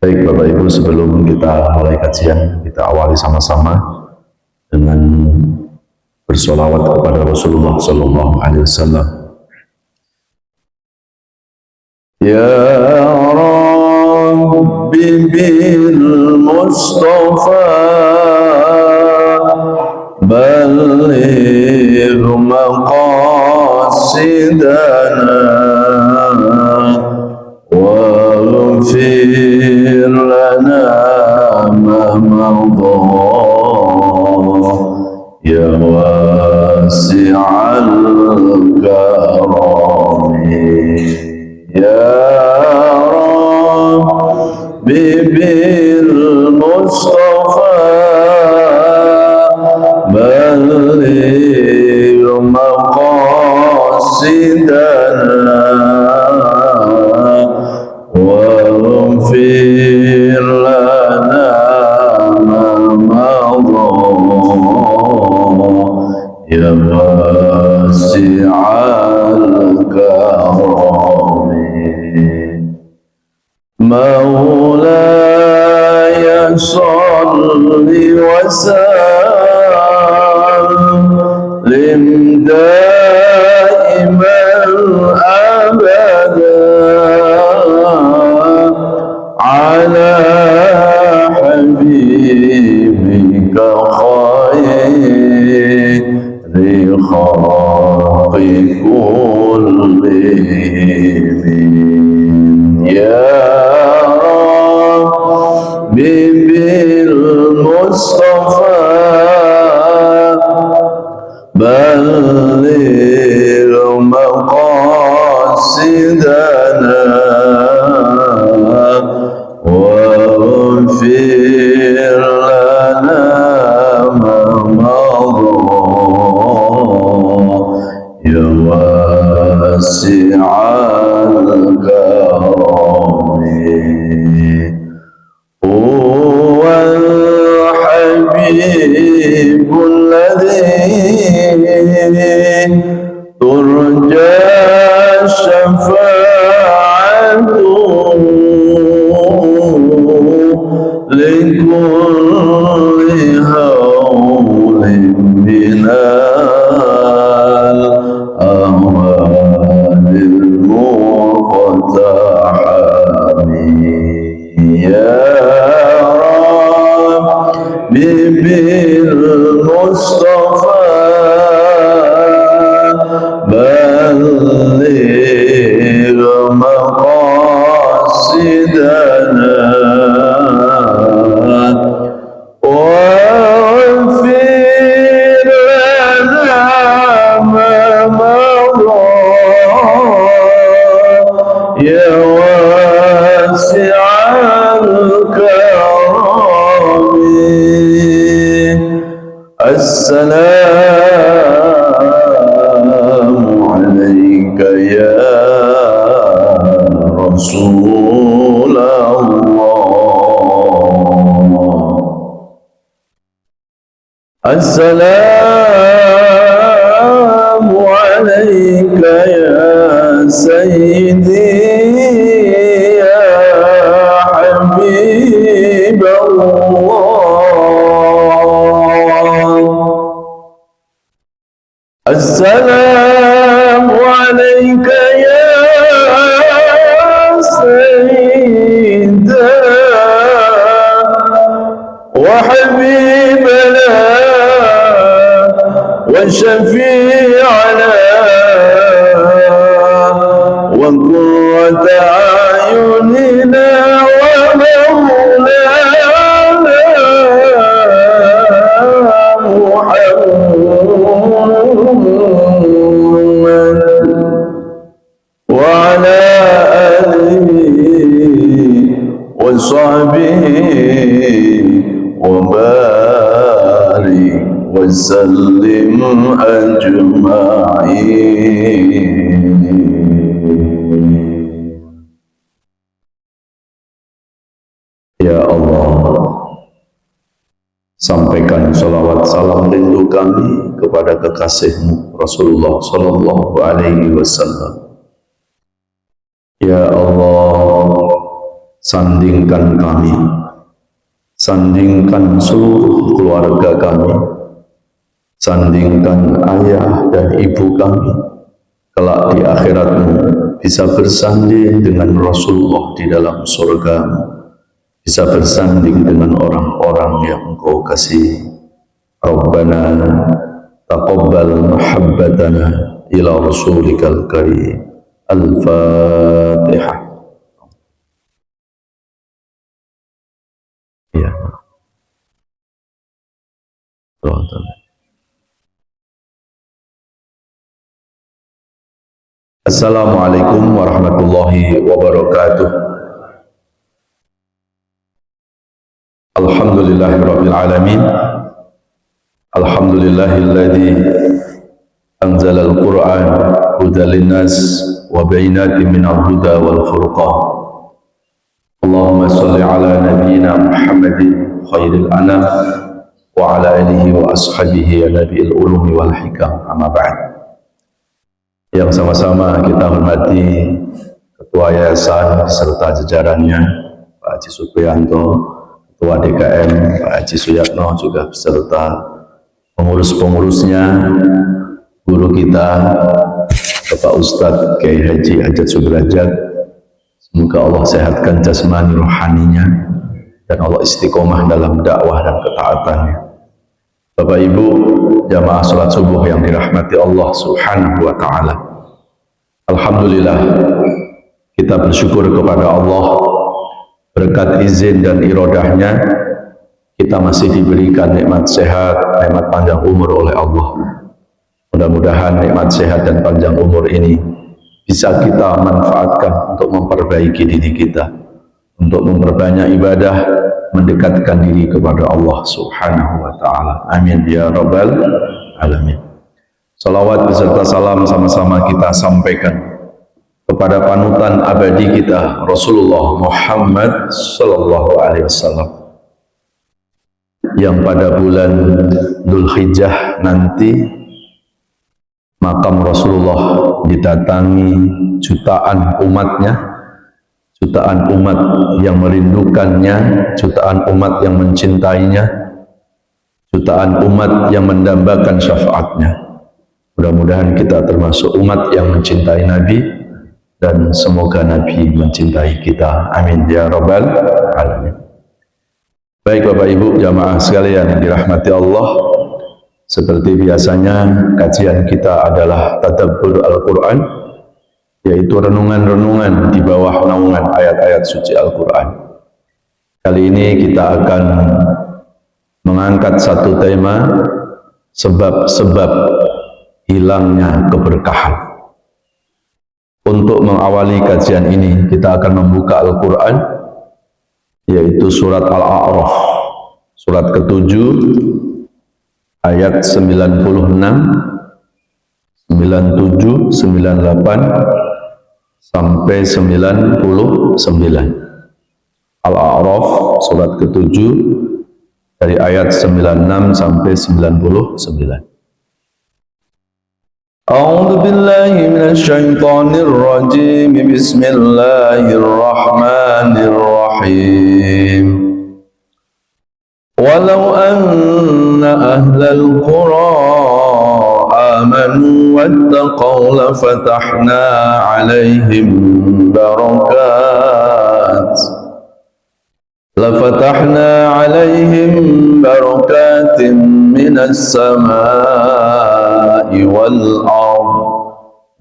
Baik Bapak Ibu, sebelum kita mulai kajian, kita awali sama-sama dengan bersolawat kepada Rasulullah Sallallahu Alaihi Wasallam. Ya Rabbi bil Mustafa baligh maqasidana واغفر لنا ما مضى يا واسع الكرم يا رب بالمصطفى بلغ مقاصدنا واغفر لنا ما مضى يا واسع الكرم مولاي صل وسلم دائما أبدا على حبيبك خير خلق كلهم يا رب بالمصطفى بلغ مقاصدنا واغفر لنا ما مضى يا واسع الكرم هو الحبيب الذي ترجى شفاعته لكل هول من الأهوال المقتحم يا رب بالمصطفى بلغ مقاصدنا واغفر لنا ما مضى يا واسع الكرم السلام عليك يا رسول الله السلام عليك يا سيدي يا حبيب الله السلام عليك يا سيدنا وحبيبنا وشفيعنا وقرة أعيننا ومولانا محمد وعلى آله وصحبه وبارك وسلم أجمعين. Ya Allah, sampaikan salawat salam rindu kami kepada kekasih-Mu Rasulullah Sallallahu Alaihi Wasallam. Ya Allah, sandingkan kami, sandingkan seluruh keluarga kami, sandingkan ayah dan ibu kami, kelak di akhiratmu bisa bersanding dengan Rasulullah di dalam surgamu, bisa bersanding dengan orang-orang yang engkau kasih. Rabbana taqabbal mahabbatana ila rasulikal karim. Al-Fatihah. Ya. Assalamualaikum warahmatullahi wabarakatuh. Alhamdulillahirabbil alamin. Alhamdulillahilladzi anzalal Qur'an hudan linnas wa bayyinatin minal huda wal furqan. Allahumma shalli ala nabiyyina Muhammadin khairil anam wa ala alihi wa ashabihi ya nabiyil ulumi wal hikam. Amma ba'd. Yang sama-sama kita hormati Ketua Yayasan serta jajarannya, Pak Haji Supriyanto, Ketua DKM Pak Haji Suyatno, juga beserta pengurus-pengurusnya, guru kita Bapak Ustadz Kiai Haji Hajat Sudrajat. Semoga Allah sehatkan jasmani rohaninya dan Allah istiqomah dalam dakwah dan ketaatannya. Bapak Ibu jamaah salat subuh yang dirahmati Allah Subhanahu wa taala. Alhamdulillah kita bersyukur kepada Allah, berkat izin dan irodahnya kita masih diberikan nikmat sehat, nikmat panjang umur oleh Allah. Mudah-mudahan nikmat sehat dan panjang umur ini bisa kita manfaatkan untuk memperbaiki diri kita, untuk memperbanyak ibadah, mendekatkan diri kepada Allah Subhanahu wa taala. Amin ya rabbal alamin. Salawat beserta salam sama-sama kita sampaikan kepada panutan abadi kita Rasulullah Muhammad sallallahu alaihi wasallam, yang pada bulan Dzulhijjah nanti makam Rasulullah didatangi jutaan umatnya, jutaan umat yang merindukannya, jutaan umat yang mencintainya, jutaan umat yang mendambakan syafaatnya. Mudah-mudahan kita termasuk umat yang mencintai Nabi dan semoga Nabi mencintai kita. Amin ya rabbal alamin. Baik Bapak Ibu jamaah sekalian yang dirahmati Allah, seperti biasanya kajian kita adalah tadabbur Al-Quran, yaitu renungan-renungan di bawah naungan ayat-ayat suci Al-Quran. Kali ini kita akan mengangkat satu tema, sebab-sebab hilangnya keberkahan. Untuk mengawali kajian ini kita akan membuka Al-Quran, yaitu surat Al-A'raf, surat ke-7 ayat 96, 97, 98 sampai 99. Al-A'raf surat ke-7 dari ayat 96 sampai 99. A'udzu billahi minasy syaithanir rajim. Bismillahirrahmanirrahim. Walau anna ahlal qura amanu wattaqaw lafatahna 'alaihim barakatin minas samaa'i wal ardh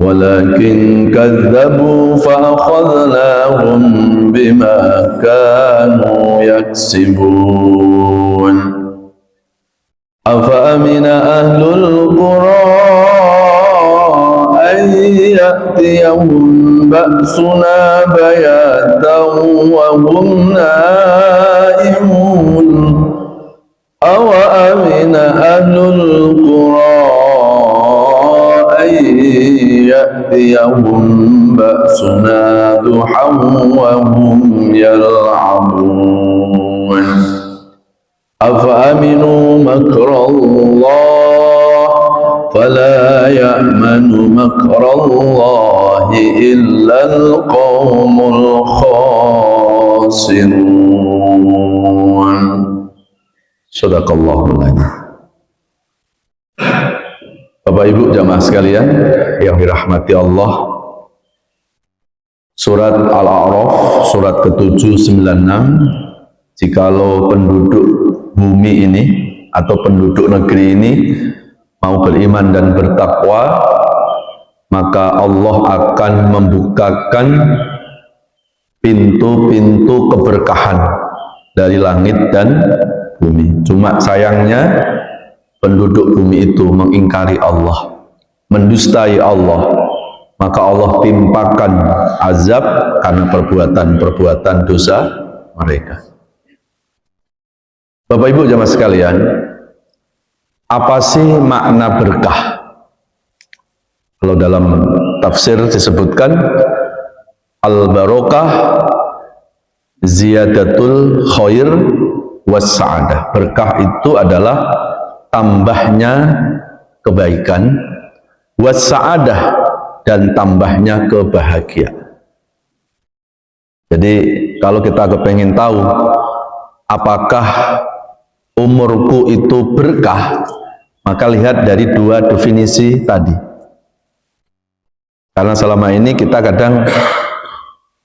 walakin kadzabu fa akhadnahum bima kanu yaksibun. Afa amina ahlul qura an ya'tiyahum ba'suna bayatan wa hum na'imun. Awa amina ahlul qura an ya'tiyahum ba'suna duhan wa hum yal'abun. Afa aminu makrallah fala ya'manu makrallahi illa al-qawmul khasirun. يبصرون. صدق الله العظيم. Bapak Ibu jamaah sekalian yang dirahmati Allah, surat Al-A'raf surat ke-796, jikalau penduduk bumi ini atau penduduk negeri ini mau beriman dan bertakwa, maka Allah akan membukakan pintu-pintu keberkahan dari langit dan bumi. Cuma sayangnya penduduk bumi itu mengingkari Allah, mendustai Allah, maka Allah timpakan azab karena perbuatan-perbuatan dosa mereka. Bapak Ibu jamaah sekalian, apa sih makna berkah? Kalau dalam tafsir disebutkan al-barokah ziyadatul khair was sa'adah. Berkah itu adalah tambahnya kebaikan, was sa'adah, dan tambahnya kebahagiaan. Jadi kalau kita kepengen tahu apakah umurku itu berkah, maka lihat dari dua definisi tadi. Karena selama ini kita kadang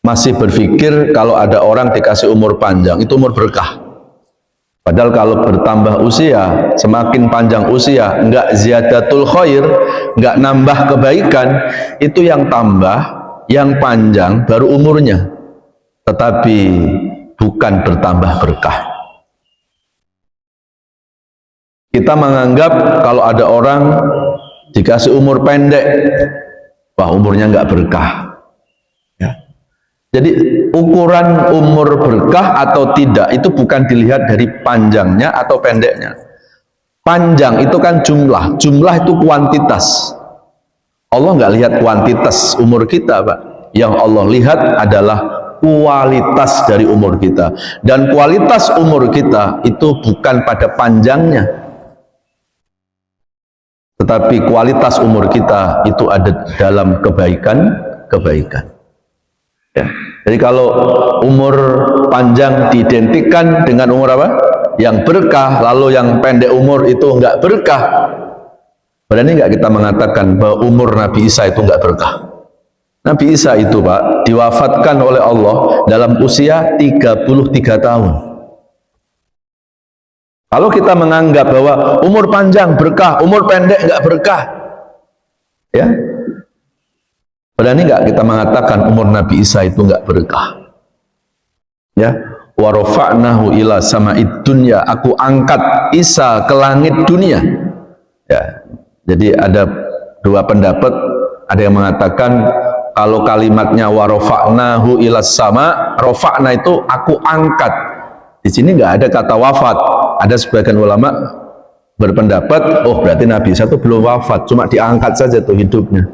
masih berpikir kalau ada orang dikasih umur panjang itu umur berkah. Padahal kalau bertambah usia, semakin panjang usia, enggak ziyadatul khair, enggak nambah kebaikan, itu yang tambah, yang panjang baru umurnya, tetapi bukan bertambah berkah. Kita menganggap kalau ada orang dikasih umur pendek, wah umurnya enggak berkah. Ya. Jadi ukuran umur berkah atau tidak itu bukan dilihat dari panjangnya atau pendeknya. Panjang itu kan jumlah itu kuantitas. Allah nggak lihat kuantitas umur kita, Pak. Yang Allah lihat adalah kualitas dari umur kita. Dan kualitas umur kita itu bukan pada panjangnya, tetapi kualitas umur kita itu ada dalam kebaikan. Ya. Jadi kalau umur panjang diidentikan dengan umur apa? Yang berkah, lalu yang pendek umur itu enggak berkah. Berani enggak kita mengatakan bahwa umur Nabi Isa itu enggak berkah? Nabi Isa itu, Pak, diwafatkan oleh Allah dalam usia 33 tahun. Kalau kita menganggap bahwa umur panjang berkah, umur pendek enggak berkah, ya, berani nggak kita mengatakan umur Nabi Isa itu nggak berkah? Ya, wa rafa'nahu ila sama'id dunya, aku angkat Isa ke langit dunia. Ya, jadi ada dua pendapat. Ada yang mengatakan kalau kalimatnya wa rafa'nahu ila sama, rafa'na itu aku angkat. Di sini nggak ada kata wafat. Ada sebagian ulama berpendapat, oh berarti Nabi Isa itu belum wafat, cuma diangkat saja tuh hidupnya.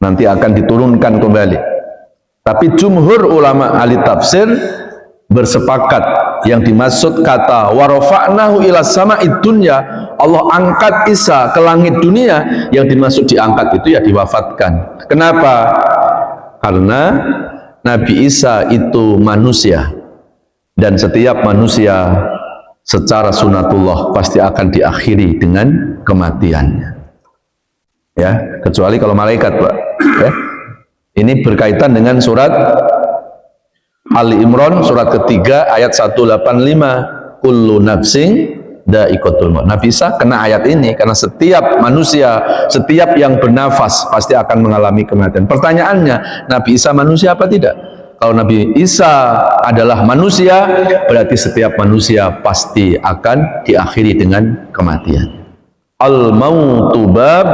Nanti akan diturunkan kembali. Tapi jumhur ulama ahli tafsir bersepakat yang dimaksud kata warafa'nahu ila sama'id dunya, Allah angkat Isa ke langit dunia, yang dimaksud diangkat itu ya diwafatkan. Kenapa? Karena Nabi Isa itu manusia, dan setiap manusia secara sunatullah pasti akan diakhiri dengan kematiannya. Ya, kecuali kalau malaikat, Pak. Ya. Ini berkaitan dengan surat Ali Imran surat ketiga ayat 185, kullu nafsin dha'iqatul maut. Nabi Isa kena ayat ini karena setiap manusia, setiap yang bernafas pasti akan mengalami kematian. Pertanyaannya, Nabi Isa manusia apa tidak? Kalau Nabi Isa adalah manusia, berarti setiap manusia pasti akan diakhiri dengan kematian. Al-mautu bab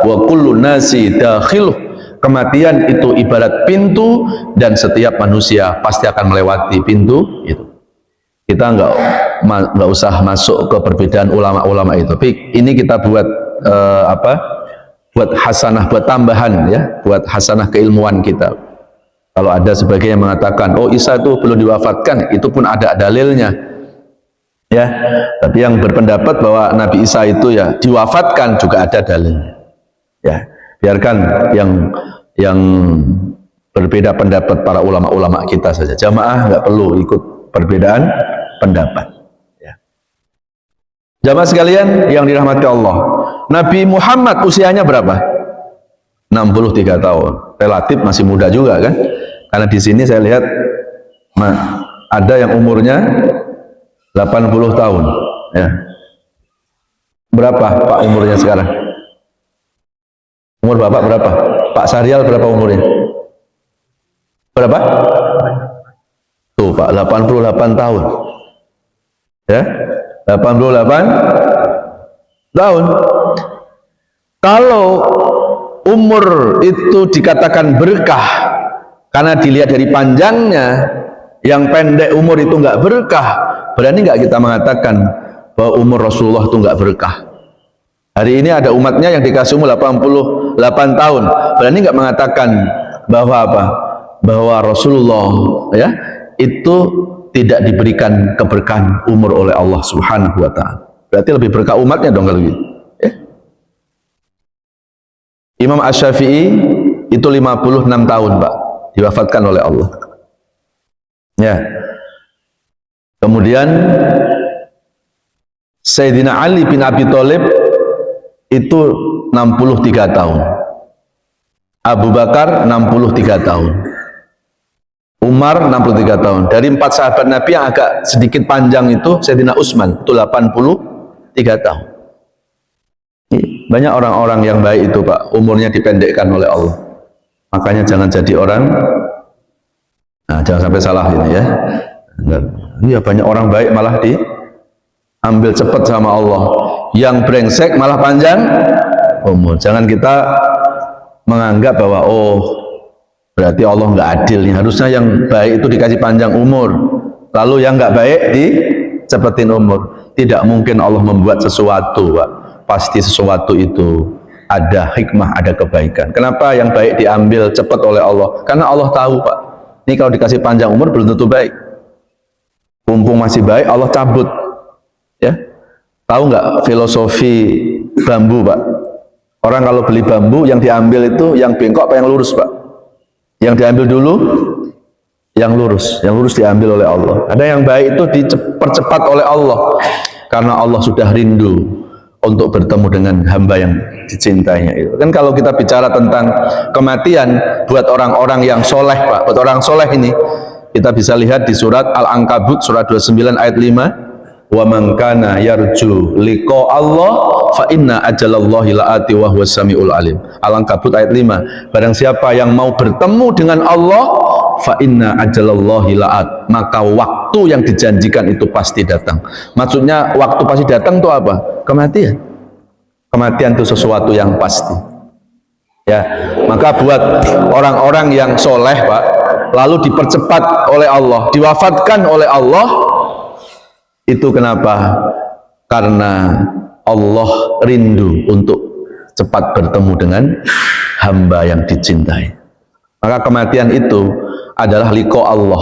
wa kullu nasi dakhiluh. Kematian itu ibarat pintu dan setiap manusia pasti akan melewati pintu itu. Kita nggak usah masuk ke perbedaan ulama-ulama itu. Tapi ini kita buat buat hasanah, buat tambahan ya, buat hasanah keilmuan kita. Kalau ada sebagian yang mengatakan, oh Isa itu belum diwafatkan, itu pun ada dalilnya. Ya, tapi yang berpendapat bahwa Nabi Isa itu ya diwafatkan juga ada dalilnya. Ya, biarkan yang berbeda pendapat para ulama-ulama kita saja. Jamaah nggak perlu ikut perbedaan pendapat. Ya. Jamaah sekalian yang dirahmati Allah, Nabi Muhammad usianya berapa? 63 tahun. Relatif masih muda juga kan? Karena di sini saya lihat ada yang umurnya 80 tahun. Ya. Berapa Pak umurnya sekarang? Umur Bapak berapa? Pak Syahrial berapa umurnya? Berapa? Tuh Pak, 88 tahun. Ya, 88 tahun. Kalau umur itu dikatakan berkah karena dilihat dari panjangnya, yang pendek umur itu nggak berkah, berani nggak kita mengatakan bahwa umur Rasulullah itu nggak berkah? Hari ini ada umatnya yang dikasih umur 88 tahun, berani nggak mengatakan bahwa apa? Bahwa Rasulullah ya itu tidak diberikan keberkahan umur oleh Allah Subhanahu wa taala. Berarti lebih berkah umatnya dong kalau gitu. Ya. Imam Asy-Syafi'i itu 56 tahun, Pak, diwafatkan oleh Allah. Ya. Kemudian Sayyidina Ali bin Abi Thalib itu 63 tahun. Abu Bakar 63 tahun. Umar 63 tahun. Dari 4 sahabat Nabi yang agak sedikit panjang itu Sayyidina Utsman itu 83 tahun. Banyak orang-orang yang baik itu Pak, umurnya dipendekkan oleh Allah. Makanya jangan jadi orang, nah jangan sampai salah ini ya. Iya, banyak orang baik malah diambil cepat sama Allah. Yang brengsek malah panjang umur. Jangan kita menganggap bahwa berarti Allah nggak adil nih. Harusnya yang baik itu dikasih panjang umur, lalu yang nggak baik dicepetin umur. Tidak mungkin Allah membuat sesuatu, Pak. Pasti sesuatu itu ada hikmah, ada kebaikan. Kenapa yang baik diambil cepat oleh Allah? Karena Allah tahu, Pak, ini kalau dikasih panjang umur belum tentu baik. Mumpung masih baik, Allah cabut. Ya, tahu nggak filosofi bambu, Pak? Orang kalau beli bambu yang diambil itu yang bengkok apa yang lurus, Pak? Yang diambil dulu yang lurus diambil oleh Allah. Ada yang baik itu dipercepat oleh Allah karena Allah sudah rindu untuk bertemu dengan hamba yang dicintainya itu. Kan kalau kita bicara tentang kematian buat orang-orang yang soleh, Pak, buat orang soleh ini kita bisa lihat di surat Al-Ankabut surat 29 ayat 5. Wa man kana yarju liqa Allah fa inna ajalallahi laati wa huwas samiul alim. Al-Ankabut ayat 5. Barang siapa yang mau bertemu dengan Allah, fa inna ajalallahi laat, maka waktu yang dijanjikan itu pasti datang. Maksudnya waktu pasti datang itu apa? Kematian. Kematian itu sesuatu yang pasti. Ya, maka buat orang-orang yang soleh, Pak, lalu dipercepat oleh Allah, diwafatkan oleh Allah, itu kenapa? Karena Allah rindu untuk cepat bertemu dengan hamba yang dicintai. Maka kematian itu adalah liqa Allah,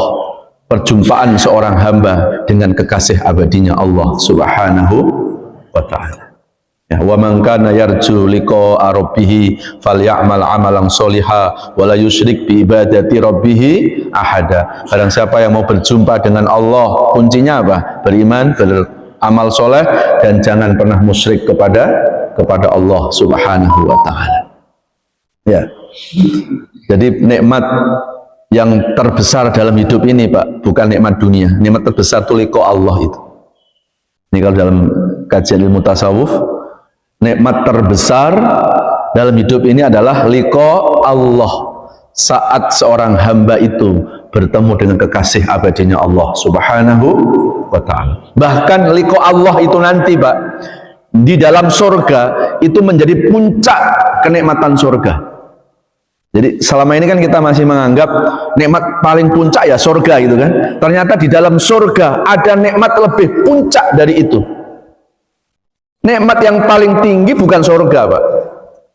perjumpaan seorang hamba dengan kekasih abadinya Allah Subhanahu wa ta'ala. Ya, wa man kana yarju liqa rabbih falyamal amalan sholiha wa la yusyrik bi ibadati rabbih ahada. Barang siapa yang mau berjumpa dengan Allah, kuncinya apa? Beriman, beramal soleh, dan jangan pernah musyrik kepada Allah Subhanahu wa taala. Ya. Jadi nikmat yang terbesar dalam hidup ini, Pak, bukan nikmat dunia. Nikmat terbesar itu liqa Allah itu. Ini kalau dalam kajian ilmu tasawuf, nikmat terbesar dalam hidup ini adalah liqa Allah, saat seorang hamba itu bertemu dengan kekasih abadinya Allah Subhanahu wa ta'ala. Bahkan liqa Allah itu nanti, Pak, di dalam surga itu menjadi puncak kenikmatan surga. Jadi selama ini kan kita masih menganggap nikmat paling puncak ya surga gitu kan. Ternyata di dalam surga ada nikmat lebih puncak dari itu. Nikmat yang paling tinggi bukan surga, Pak,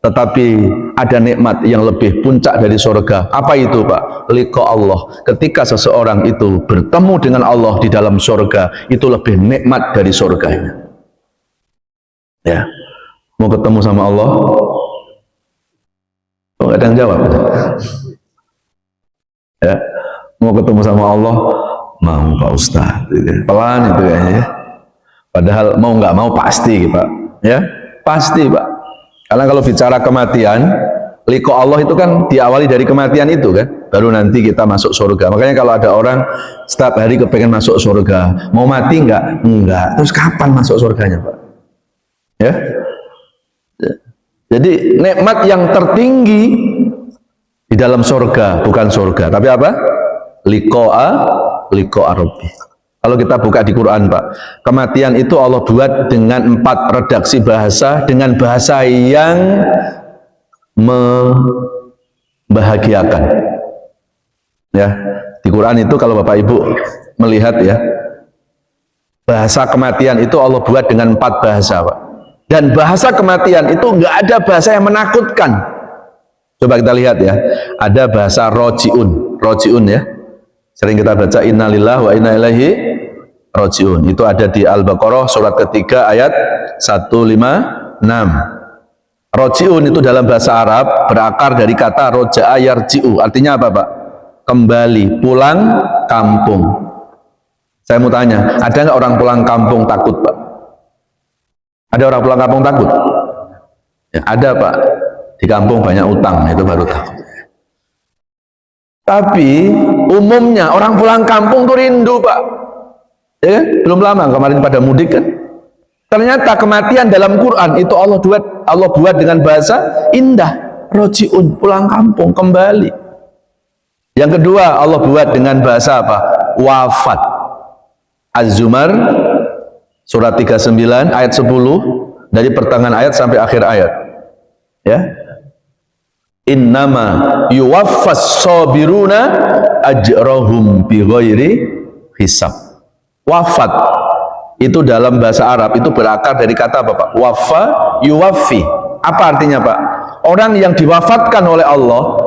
tetapi ada nikmat yang lebih puncak dari surga. Apa itu, Pak? Liqa Allah. Ketika seseorang itu bertemu dengan Allah di dalam surga, itu lebih nikmat dari surganya. Ya, mau ketemu sama Allah? Oh, nggak ada yang jawab. Ya, mau ketemu sama Allah, mau Pak Ustadz, pelan itu ya. Padahal mau nggak mau pasti Pak, ya pasti Pak. Karena kalau bicara kematian, liqa Allah itu kan diawali dari kematian itu kan, baru nanti kita masuk surga. Makanya kalau ada orang setiap hari kepengen masuk surga, mau mati enggak? Enggak. Terus kapan masuk surganya Pak? Ya. Jadi nikmat yang tertinggi di dalam surga, bukan surga, tapi apa? Liqa Rabbi. Kalau kita buka di Quran Pak, kematian itu Allah buat dengan 4 redaksi bahasa, dengan bahasa yang membahagiakan. Ya, di Quran itu kalau Bapak Ibu melihat ya, bahasa kematian itu Allah buat dengan 4 bahasa Pak. Dan bahasa kematian itu enggak ada bahasa yang menakutkan. Coba kita lihat ya, ada bahasa rojiun ya. Sering kita baca innalillahi wa inna ilaihi rojiun. Itu ada di Al-Baqarah surat ketiga ayat 156. Rojiun itu dalam bahasa Arab berakar dari kata roja'a yarji'u. Artinya apa Pak? Kembali, pulang kampung. Saya mau tanya, ada nggak orang pulang kampung takut Pak? Ada orang pulang kampung takut? Ya, ada Pak. Di kampung banyak utang, itu baru takut. Tapi umumnya orang pulang kampung tuh rindu Pak. Ya kan? Belum lama kemarin pada mudik kan. Ternyata kematian dalam Quran itu Allah buat dengan bahasa indah, rojiun, pulang kampung, kembali. Yang kedua Allah buat dengan bahasa apa? Wafat. Az-Zumar surat 39 ayat 10 dari pertengahan ayat sampai akhir ayat. Ya. Innama yuwaffas sabiruna ajrahum bighairi hisab. Wafat itu dalam bahasa Arab itu berakar dari kata apa Pak? Wafa yuwaffi. Apa artinya Pak? Orang yang diwafatkan oleh Allah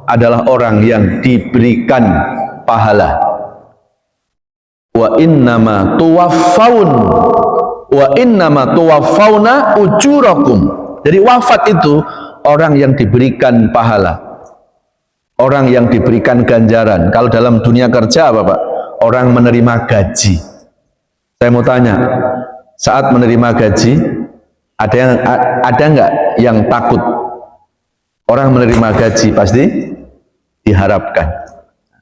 adalah orang yang diberikan pahala. Wa innama tuwaffauna ujurakum. Jadi wafat itu orang yang diberikan pahala, orang yang diberikan ganjaran. Kalau dalam dunia kerja apa Pak? Orang menerima gaji. Saya mau tanya, saat menerima gaji ada nggak yang takut? Orang menerima gaji pasti diharapkan.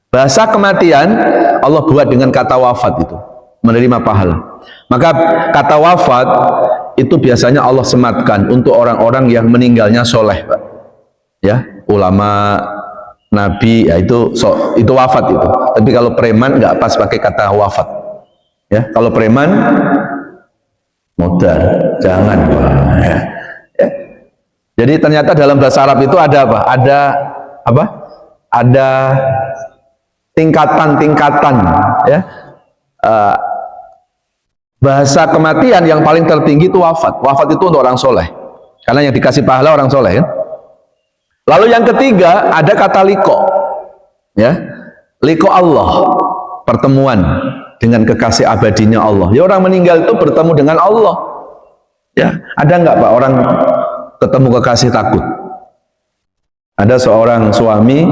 Bahasa kematian Allah buat dengan kata wafat itu, menerima pahala. Maka kata wafat itu biasanya Allah sematkan untuk orang-orang yang meninggalnya soleh Pak. Ya, ulama, nabi, ya itu wafat itu. Tapi kalau preman nggak pas pakai kata wafat. Ya, kalau preman modal, jangan Pak. Ya. Ya. Jadi ternyata dalam bahasa Arab itu ada apa? Ada tingkatan-tingkatan ya. Bahasa kematian yang paling tertinggi itu wafat. Wafat itu untuk orang soleh, karena yang dikasih pahala orang soleh ya. Lalu yang ketiga ada kata liqa ya. Liqa Allah, pertemuan dengan kekasih abadinya Allah. Ya, orang meninggal itu bertemu dengan Allah ya. Ada nggak Pak orang ketemu kekasih takut? Ada seorang suami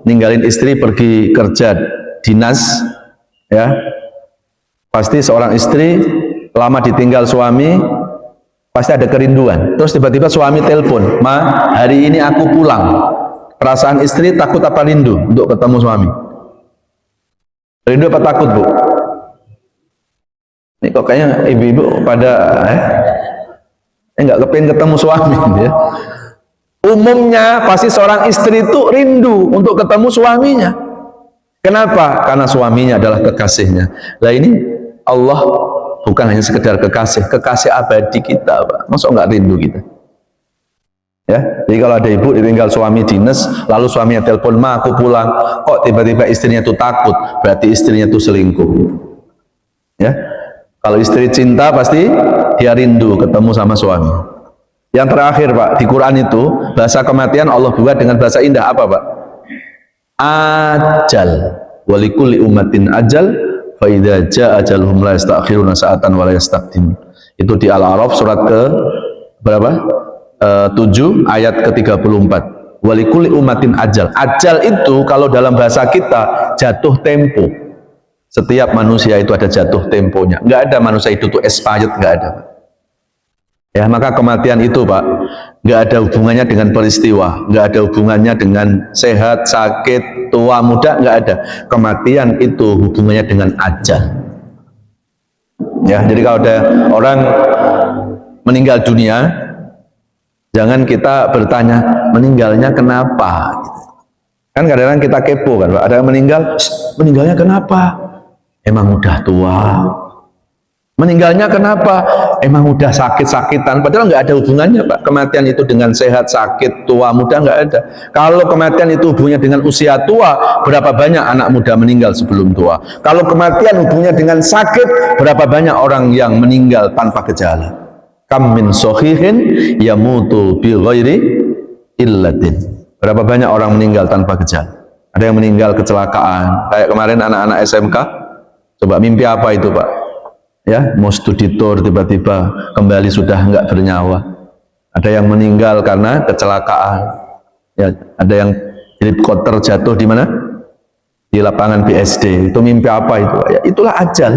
ninggalin istri pergi kerja dinas ya. Pasti seorang istri lama ditinggal suami pasti ada kerinduan. Terus tiba-tiba suami telepon, "Ma, hari ini aku pulang." Perasaan istri takut apa rindu untuk ketemu suami? Rindu apa takut Bu? Ini kok kayaknya ibu-ibu pada nggak kepengen ketemu suami ya. Umumnya pasti seorang istri itu rindu untuk ketemu suaminya. Kenapa? Karena suaminya adalah kekasihnya. Lah ini Allah bukan hanya sekedar kekasih abadi kita Pak. Masa nggak rindu kita? Ya, jadi kalau ada ibu ditinggal suami dinas, lalu suaminya telepon, "Ma, aku pulang." Kok tiba-tiba istrinya itu takut? Berarti istrinya itu selingkuh. Ya, kalau istri cinta pasti dia rindu ketemu sama suami. Yang terakhir Pak, di Quran itu bahasa kematian Allah buat dengan bahasa indah apa Pak? Ajal. Walikulli ummatin ajal, fa idza jaa ajaluhum la yastakhiruna sa'atan wa la yastaqdimun. Itu di Al-A'raf surat ke berapa? 7 ayat ke-34. Walikuli umatin ajal. Ajal itu kalau dalam bahasa kita jatuh tempo. Setiap manusia itu ada jatuh temponya. Nggak ada manusia itu tuh expired, nggak ada. Ya, maka kematian itu Pak, nggak ada hubungannya dengan peristiwa, nggak ada hubungannya dengan sehat, sakit, tua, muda, nggak ada. Kematian itu hubungannya dengan ajal. Ya, jadi kalau ada orang meninggal dunia, jangan kita bertanya meninggalnya kenapa. Kan kadang-kadang kita kepo kan Pak, ada yang meninggal, meninggalnya kenapa? Emang udah tua. Meninggalnya kenapa? Emang udah sakit-sakitan. Padahal nggak ada hubungannya Pak. Kematian itu dengan sehat, sakit, tua, muda nggak ada. Kalau kematian itu hubungannya dengan usia tua, berapa banyak anak muda meninggal sebelum tua? Kalau kematian hubungannya dengan sakit, berapa banyak orang yang meninggal tanpa gejala? Kam min sohihin yamutu bi ghairi illatin. Berapa banyak orang meninggal tanpa gejala? Ada yang meninggal kecelakaan. Kayak kemarin anak-anak SMK. Coba mimpi apa itu Pak? Ya, mau studi tour tiba-tiba kembali sudah enggak bernyawa. Ada yang meninggal karena kecelakaan. Ya, ada yang helikopter jatuh di mana? Di lapangan BSD. Itu mimpi apa itu? Ya, itulah ajal.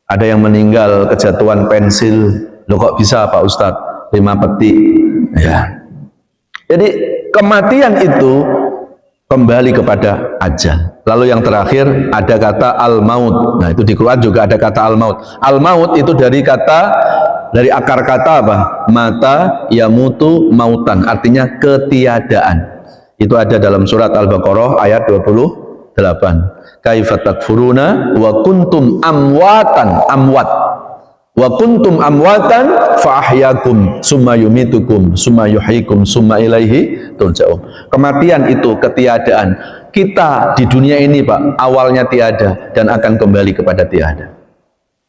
Ada yang meninggal kejatuhan pensil. Loh kok bisa Pak Ustadz? 5 petik. Ya. Jadi kematian itu kembali kepada ajal. Lalu yang terakhir ada kata al-maut. Nah, itu di Quran juga ada kata al-maut. Al-maut itu dari akar kata apa? Mata yamutu mautan, artinya ketiadaan. Itu ada dalam surat Al-Baqarah ayat 28. Kaifa takfuruna wa kuntum amwatan, amwat. Wa kuntum amwatan fa ahyakum summa yumitukum summa yuhyikum summa ilaihi turja'un. Kematian itu ketiadaan. Kita di dunia ini Pak, awalnya tiada dan akan kembali kepada tiada.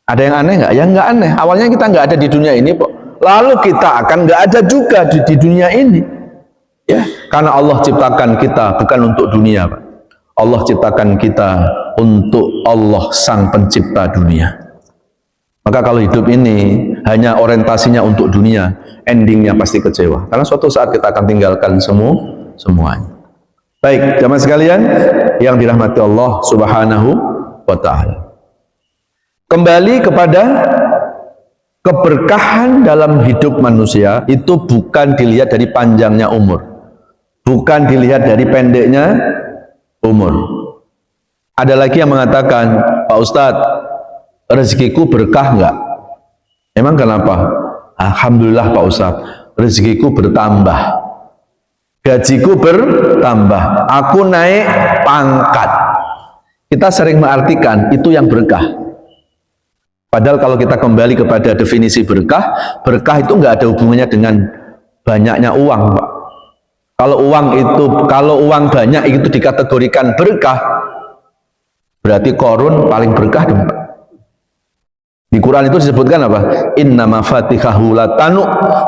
Ada yang aneh nggak? Ya nggak aneh. Awalnya kita nggak ada di dunia ini Pak. Lalu kita akan nggak ada juga di dunia ini. Ya, karena Allah ciptakan kita bukan untuk dunia Pak. Allah ciptakan kita untuk Allah sang pencipta dunia. Maka kalau hidup ini hanya orientasinya untuk dunia, endingnya pasti kecewa. Karena suatu saat kita akan tinggalkan semuanya. Baik, jamaah sekalian yang dirahmati Allah Subhanahu wa Ta'ala. Kembali kepada keberkahan dalam hidup manusia itu bukan dilihat dari panjangnya umur, bukan dilihat dari pendeknya umur. Ada lagi yang mengatakan, Pak Ustadz, rezekiku berkah enggak? Emang kenapa? Alhamdulillah Pak Ustadz, rezekiku bertambah, gajiku bertambah, aku naik pangkat. Kita sering mengartikan itu yang berkah. Padahal kalau kita kembali kepada definisi berkah, berkah itu enggak ada hubungannya dengan banyaknya uang Pak. Kalau uang banyak itu dikategorikan berkah, berarti Qarun paling berkah dong Pak. Di Quran itu disebutkan apa? Inna mafatihahu latanu,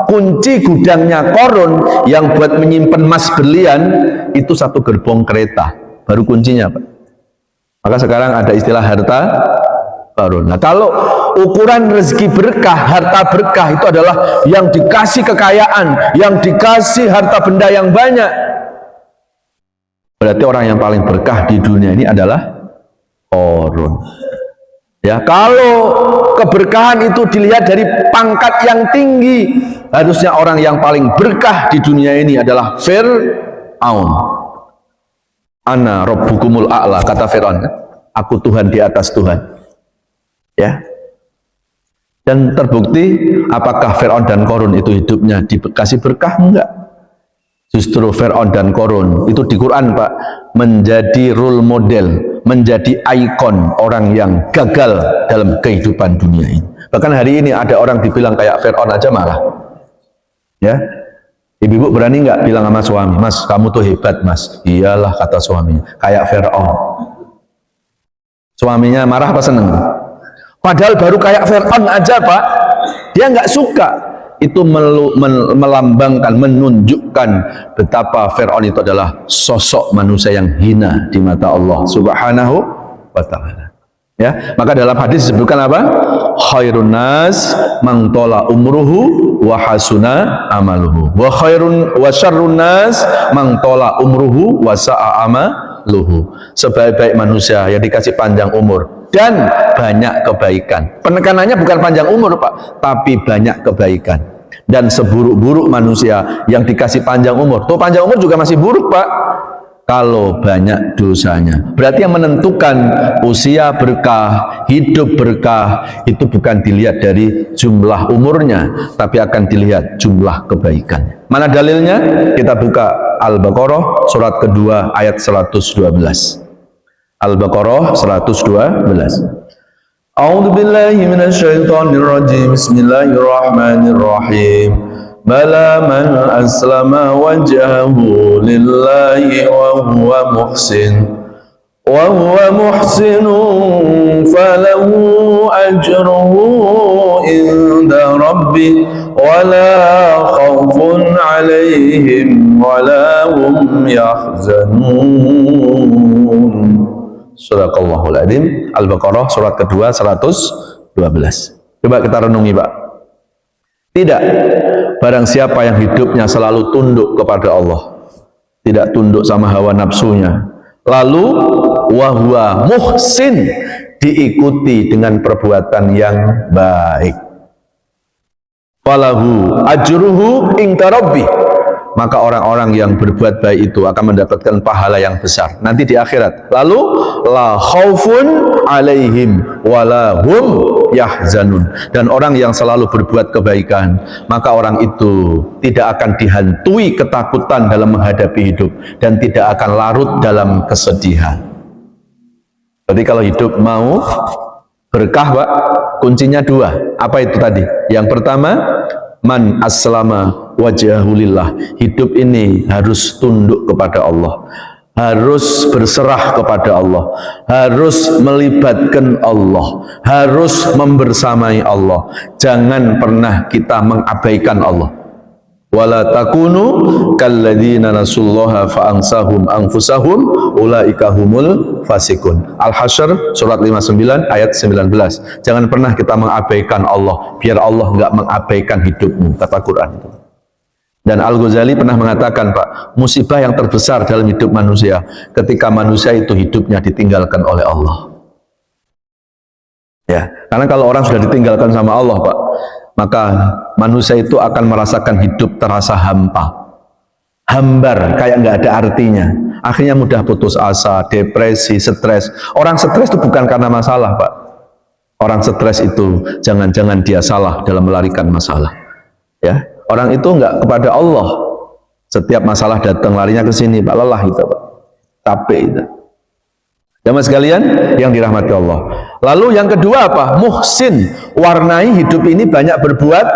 kunci gudangnya Qarun yang buat menyimpan emas berlian itu satu gerbong kereta, baru kuncinya Pak. Maka sekarang ada istilah harta Qarun. Nah, kalau ukuran rezeki berkah, harta berkah itu adalah yang dikasih kekayaan, yang dikasih harta benda yang banyak. Berarti orang yang paling berkah di dunia ini adalah Qarun. Ya, kalau keberkahan itu dilihat dari pangkat yang tinggi, harusnya orang yang paling berkah di dunia ini adalah Fir'aun. Ana rabbukumul a'la, kata Fir'aun, aku Tuhan di atas Tuhan. Ya. Dan terbukti apakah Fir'aun dan Qarun itu hidupnya dikasih berkah? Enggak. Justru Fir'aun dan Qarun itu di Quran Pak menjadi role model, menjadi ikon orang yang gagal dalam kehidupan dunia ini. Bahkan hari ini ada orang dibilang kayak Fir'aun aja malah. Ya, ibu-ibu berani nggak bilang sama suami, Mas kamu tuh hebat Mas. Iyalah kata suaminya, kayak Fir'aun. Suaminya marah apa seneng? Padahal baru kayak Fir'aun aja Pak, dia nggak suka. Itu melambangkan, menunjukkan betapa Fir'aun itu adalah sosok manusia yang hina di mata Allah Subhanahu wa Ta'ala. Ya, maka dalam hadis disebutkan apa? Khairun nas man tola umruhu wa hasuna amaluhu. Wa syarrun nas man tola umruhu wa sa'a amaluhu. Sebaik-baik manusia yang dikasih panjang umur dan banyak kebaikan. Penekanannya bukan panjang umur, Pak, tapi banyak kebaikan. Dan seburuk-buruk manusia yang dikasih panjang umur. Tuh panjang umur juga masih buruk, Pak, kalau banyak dosanya. Berarti yang menentukan usia berkah, hidup berkah, itu bukan dilihat dari jumlah umurnya, tapi akan dilihat jumlah kebaikannya. Mana dalilnya? Kita buka Al-Baqarah surat kedua ayat 112. Al-Baqarah 112. A'udzu billahi minasyaitonir rajim. Bismillahirrahmanirrahim. Bala man aslama wajhahu lillahi wa huwa muhsinun falahu ajruhu inda rabbih wala khawfun alaihim wala hum yahzanun. Sadaqallahul adzim. Al-Baqarah surat kedua 112. Coba kita renungi, Pak. Tidak, barang siapa yang hidupnya selalu tunduk kepada Allah, tidak tunduk sama hawa nafsunya, lalu wahwa muhsin, diikuti dengan perbuatan yang baik, falahu ajruhu inda rabbih, maka orang-orang yang berbuat baik itu akan mendapatkan pahala yang besar nanti di akhirat. Lalu la khaufun alaihim wala hum yahzanun, dan orang yang selalu berbuat kebaikan, maka orang itu tidak akan dihantui ketakutan dalam menghadapi hidup dan tidak akan larut dalam kesedihan. Jadi kalau hidup mau berkah, Pak, kuncinya dua. Apa itu tadi? Yang pertama, man aslama wajahulillah. Hidup ini harus tunduk kepada Allah, harus berserah kepada Allah, harus melibatkan Allah, harus membersamai Allah. Jangan pernah kita mengabaikan Allah. Wala takunu kalladzina nasullaha fa'ansahum anfusahum ulaika humul fasikun. Al-Hasyr surat 59 ayat 19. Jangan pernah kita mengabaikan Allah, biar Allah enggak mengabaikan hidupmu, kata Quran itu. Dan Al-Ghazali pernah mengatakan, Pak, musibah yang terbesar dalam hidup manusia ketika manusia itu hidupnya ditinggalkan oleh Allah. Ya, karena kalau orang sudah ditinggalkan sama Allah, Pak, maka manusia itu akan merasakan hidup terasa hampa, hambar, kayak nggak ada artinya. Akhirnya mudah putus asa, depresi, stres. Orang stres itu bukan karena masalah, Pak. Orang stres itu jangan-jangan dia salah dalam melarikan masalah. Ya, orang itu nggak kepada Allah. Setiap masalah datang larinya ke sini, Pak, lelah itu, Pak, capek itu. Jamaah sekalian yang dirahmati Allah. Lalu yang kedua apa? Muhsin, warnai hidup ini banyak berbuat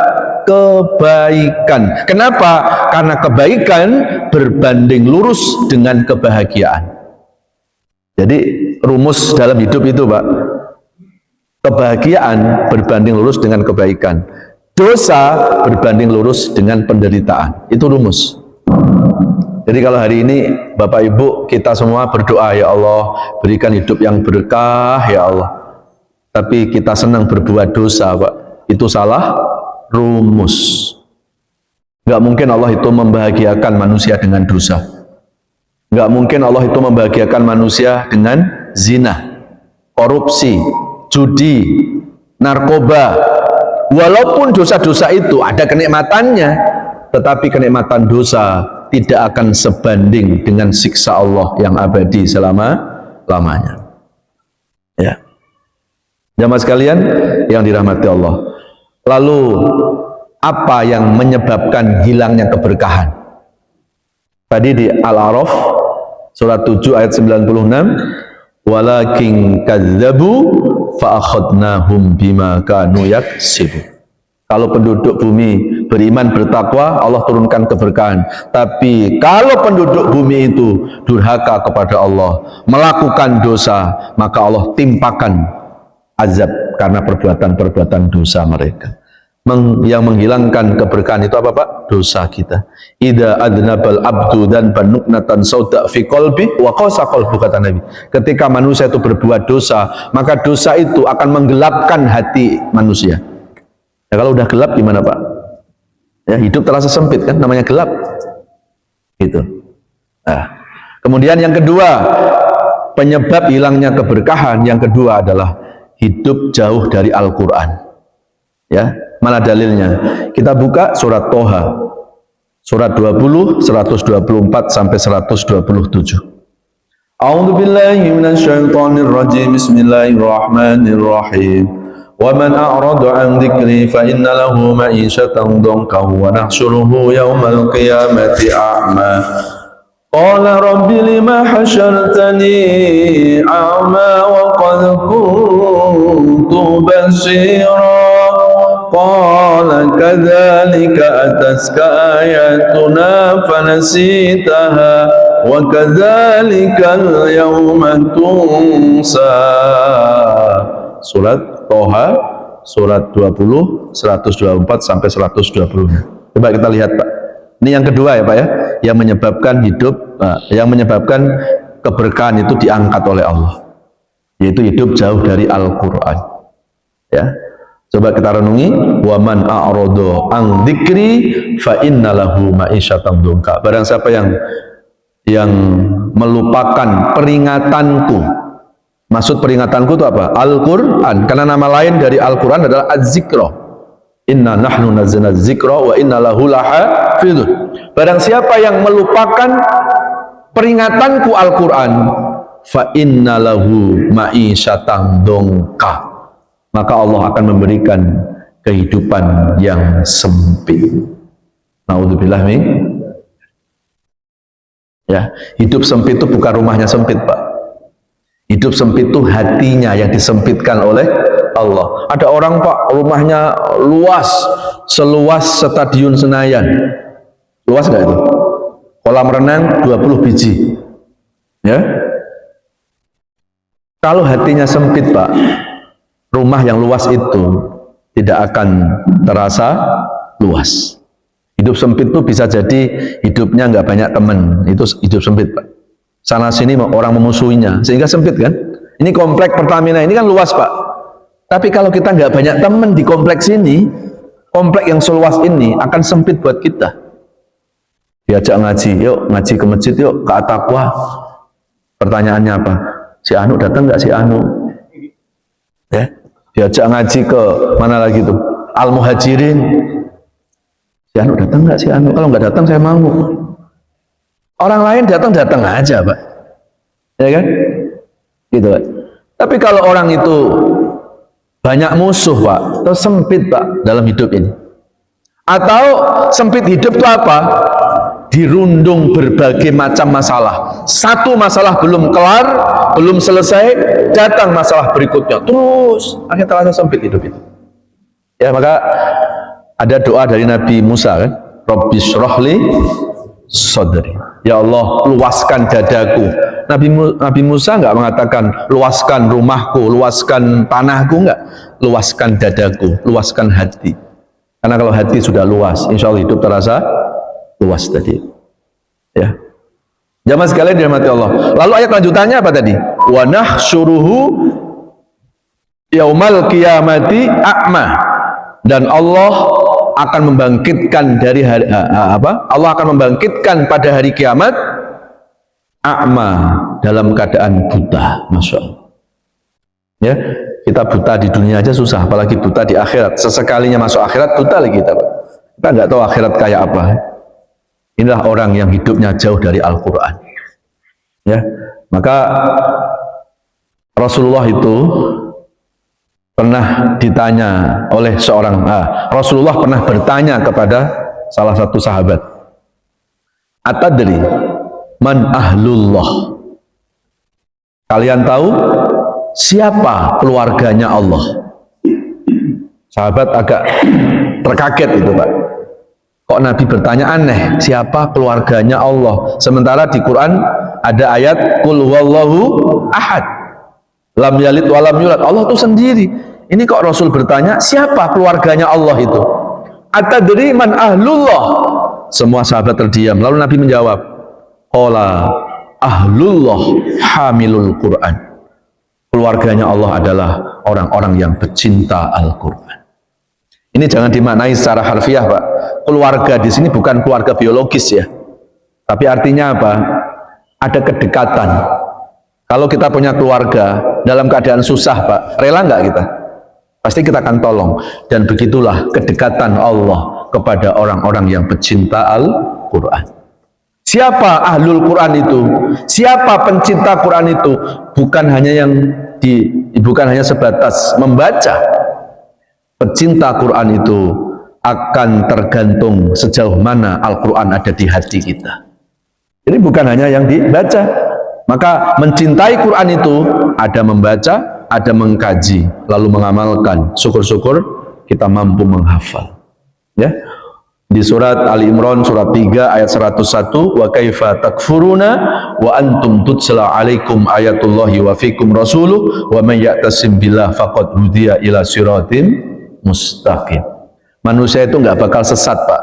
kebaikan. Kenapa? Karena kebaikan berbanding lurus dengan kebahagiaan. Jadi rumus dalam hidup itu, Pak, kebahagiaan berbanding lurus dengan kebaikan, dosa berbanding lurus dengan penderitaan. Itu rumus. Jadi kalau hari ini Bapak Ibu kita semua berdoa, ya Allah berikan hidup yang berkah ya Allah, tapi kita senang berbuat dosa, Pak, itu salah rumus. Nggak mungkin Allah itu membahagiakan manusia dengan dosa. Nggak mungkin Allah itu membahagiakan manusia dengan zina, korupsi, judi, narkoba. Walaupun dosa-dosa itu ada kenikmatannya, tetapi kenikmatan dosa tidak akan sebanding dengan siksa Allah yang abadi selama-lamanya. Ya. Jamaah sekalian yang dirahmati Allah. Lalu apa yang menyebabkan hilangnya keberkahan? Tadi di Al-A'raf surat 7 ayat 96, walakin kadzabu fa akhadnahum bima kanu yaksibun. Kalau penduduk bumi beriman bertakwa, Allah turunkan keberkahan. Tapi kalau penduduk bumi itu durhaka kepada Allah, melakukan dosa, maka Allah timpakan azab karena perbuatan-perbuatan dosa mereka. yang menghilangkan keberkahan itu apa Pak? Dosa kita. Idza adnabal abdu dan banuknatan sauda fi qalbi wa qasa qalbu, kata Nabi. Ketika manusia itu berbuat dosa, maka dosa itu akan menggelapkan hati manusia. Ya, kalau udah gelap gimana Pak? Ya, hidup terasa sempit kan, namanya gelap. Gitu. Nah, kemudian yang kedua, penyebab hilangnya keberkahan yang kedua adalah hidup jauh dari Al-Qur'an. Ya, mana dalilnya? Kita buka surat Toha, surat 20, 124 sampai 127. A'udzu billahi minasyaitonir rajim. Bismillahirrahmanirrahim. Wa man a'rada 'an dzikri fa inna lahu ma'isyatan dhankan wa nahsyuruhu yaumal qiyamati a'ma. Qala rabbi lima hasyartani a'ma wa qad kuntu basira. Qala kadzalika ataska ayatuna fanasitaha wa kadzalikal yawma tunsa. Surat Toha, surat 20, 124 sampai 120. Coba kita lihat Pak. Ini yang kedua ya Pak ya, yang menyebabkan hidup, yang menyebabkan keberkahan itu diangkat oleh Allah, yaitu hidup jauh dari Al-Qur'an. Ya. Coba kita renungi, wa man a'rada an dzikri fa innalahu ma'isyatan dhanka. Barang siapa yang melupakan peringatanku. Maksud peringatanku itu apa? Al-Qur'an. Karena nama lain dari Al-Qur'an adalah Az-Zikra. Inna nahnu nazzalna dzikra wa inna lahu lahafizun. Barang siapa yang melupakan peringatanku Al-Qur'an, fa innalahu ma'isyatan dhanka, maka Allah akan memberikan kehidupan yang sempit. Naudzubillah min. Ya, hidup sempit itu bukan rumahnya sempit, Pak. Hidup sempit itu hatinya yang disempitkan oleh Allah. Ada orang Pak, rumahnya luas, seluas Stadion Senayan. Luas nggak itu? Kolam renang 20 biji. Ya. Kalau hatinya sempit Pak, rumah yang luas itu tidak akan terasa luas. Hidup sempit itu bisa jadi hidupnya nggak banyak teman, itu hidup sempit Pak. Sana sini orang memusuhinya, sehingga sempit kan. Ini komplek Pertamina ini kan luas Pak. Tapi kalau kita nggak banyak teman di kompleks ini, komplek yang seluas ini akan sempit buat kita. Diajak ngaji, yuk ngaji ke masjid, yuk ke At-Taqwa. Pertanyaannya apa? Si Anu datang nggak si Anu? Ya, diajak ngaji ke mana lagi tuh? Al-Muhajirin. Si Anu datang nggak si Anu? Kalau nggak datang saya mau. Orang lain datang aja Pak, ya kan? Gitu Pak. Tapi kalau orang itu banyak musuh Pak, atau sempit Pak dalam hidup ini, atau sempit hidup itu apa? Dirundung berbagai macam masalah. Satu masalah belum kelar, belum selesai, datang masalah berikutnya, terus akhirnya terasa sempit hidup itu. Ya, maka ada doa dari Nabi Musa kan, Rabbis shrahli sadri. Ya Allah, luaskan dadaku. Nabi Musa enggak mengatakan luaskan rumahku, luaskan tanahku, enggak. Luaskan dadaku, luaskan hati. Karena kalau hati sudah luas, insya Allah hidup terasa luas tadi. Ya. Jamaah sekalian dirahmati Allah. Lalu ayat lanjutannya apa tadi? Wa nahsyuruhu yaumal qiyamati a'ma. Dan Allah akan membangkitkan dari hari Allah akan membangkitkan pada hari kiamat a'ma, dalam keadaan buta. Masya Allah. Ya, kita buta di dunia aja susah, apalagi buta di akhirat. Sesekalinya masuk akhirat buta lagi kita. Kita nggak tahu akhirat kayak apa. Inilah orang yang hidupnya jauh dari Al-Quran. Ya, maka Rasulullah itu pernah ditanya oleh seorang Rasulullah pernah bertanya kepada salah satu sahabat, atadri man ahlullah, kalian tahu siapa keluarganya Allah? Sahabat agak terkaget itu Pak, kok Nabi bertanya aneh, siapa keluarganya Allah, sementara di Quran ada ayat qul huwallahu ahad, lam yalid walam yulad. Allah itu sendiri Ini kok Rasul bertanya, siapa keluarganya Allah itu? Atadri man ahlullah? Semua sahabat terdiam. Lalu Nabi menjawab, qala ahlullah hamilul Quran. Keluarganya Allah adalah orang-orang yang pecinta Al-Quran. Ini jangan dimaknai secara harfiah, Pak. Keluarga di sini bukan keluarga biologis ya. Tapi artinya apa? Ada kedekatan. Kalau kita punya keluarga dalam keadaan susah, Pak, rela nggak kita? Pasti kita akan tolong. Dan begitulah kedekatan Allah kepada orang-orang yang pecinta Al-Quran. Siapa ahlul Quran itu? Siapa pencinta Quran itu? Bukan hanya sebatas membaca. Pecinta Quran itu akan tergantung sejauh mana Al-Quran ada di hati kita. Jadi bukan hanya yang dibaca. Maka mencintai Quran itu ada membaca, ada mengkaji, lalu mengamalkan. Syukur-syukur kita mampu menghafal. Ya. Di surat Ali Imran surat 3 ayat 101, wa kaifa takfuruna wa antum tutsla alaikum ayatullahi wa fikum rasuluh wa man ya'tasim billah faqad hudiya ila siratin mustaqim. Manusia itu enggak bakal sesat, Pak,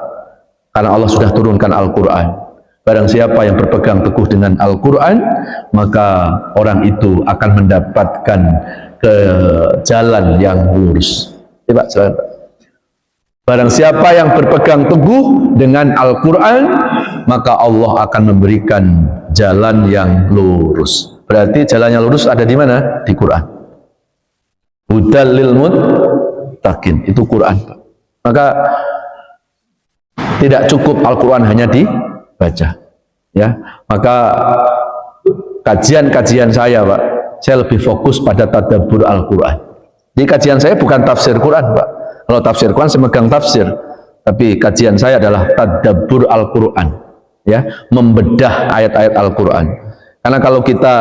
karena Allah sudah turunkan Al-Quran. Barang siapa yang berpegang teguh dengan Al-Quran, maka orang itu akan mendapatkan ke jalan yang lurus. Ya, Pak, silakan, Pak. Barang siapa yang berpegang teguh dengan Al-Quran, maka Allah akan memberikan jalan yang lurus. Berarti jalan yang lurus ada di mana? Di Quran. Hudal lil muttaqin, itu Quran, Pak. Maka tidak cukup Al-Quran hanya dibaca. Ya, maka kajian-kajian saya, Pak, saya lebih fokus pada tadabbur Al-Quran. Di kajian saya bukan tafsir Quran, Pak. Kalau tafsir Quran saya megang tafsir, tapi kajian saya adalah tadabbur Al-Quran, ya, membedah ayat-ayat Al-Quran. Karena kalau kita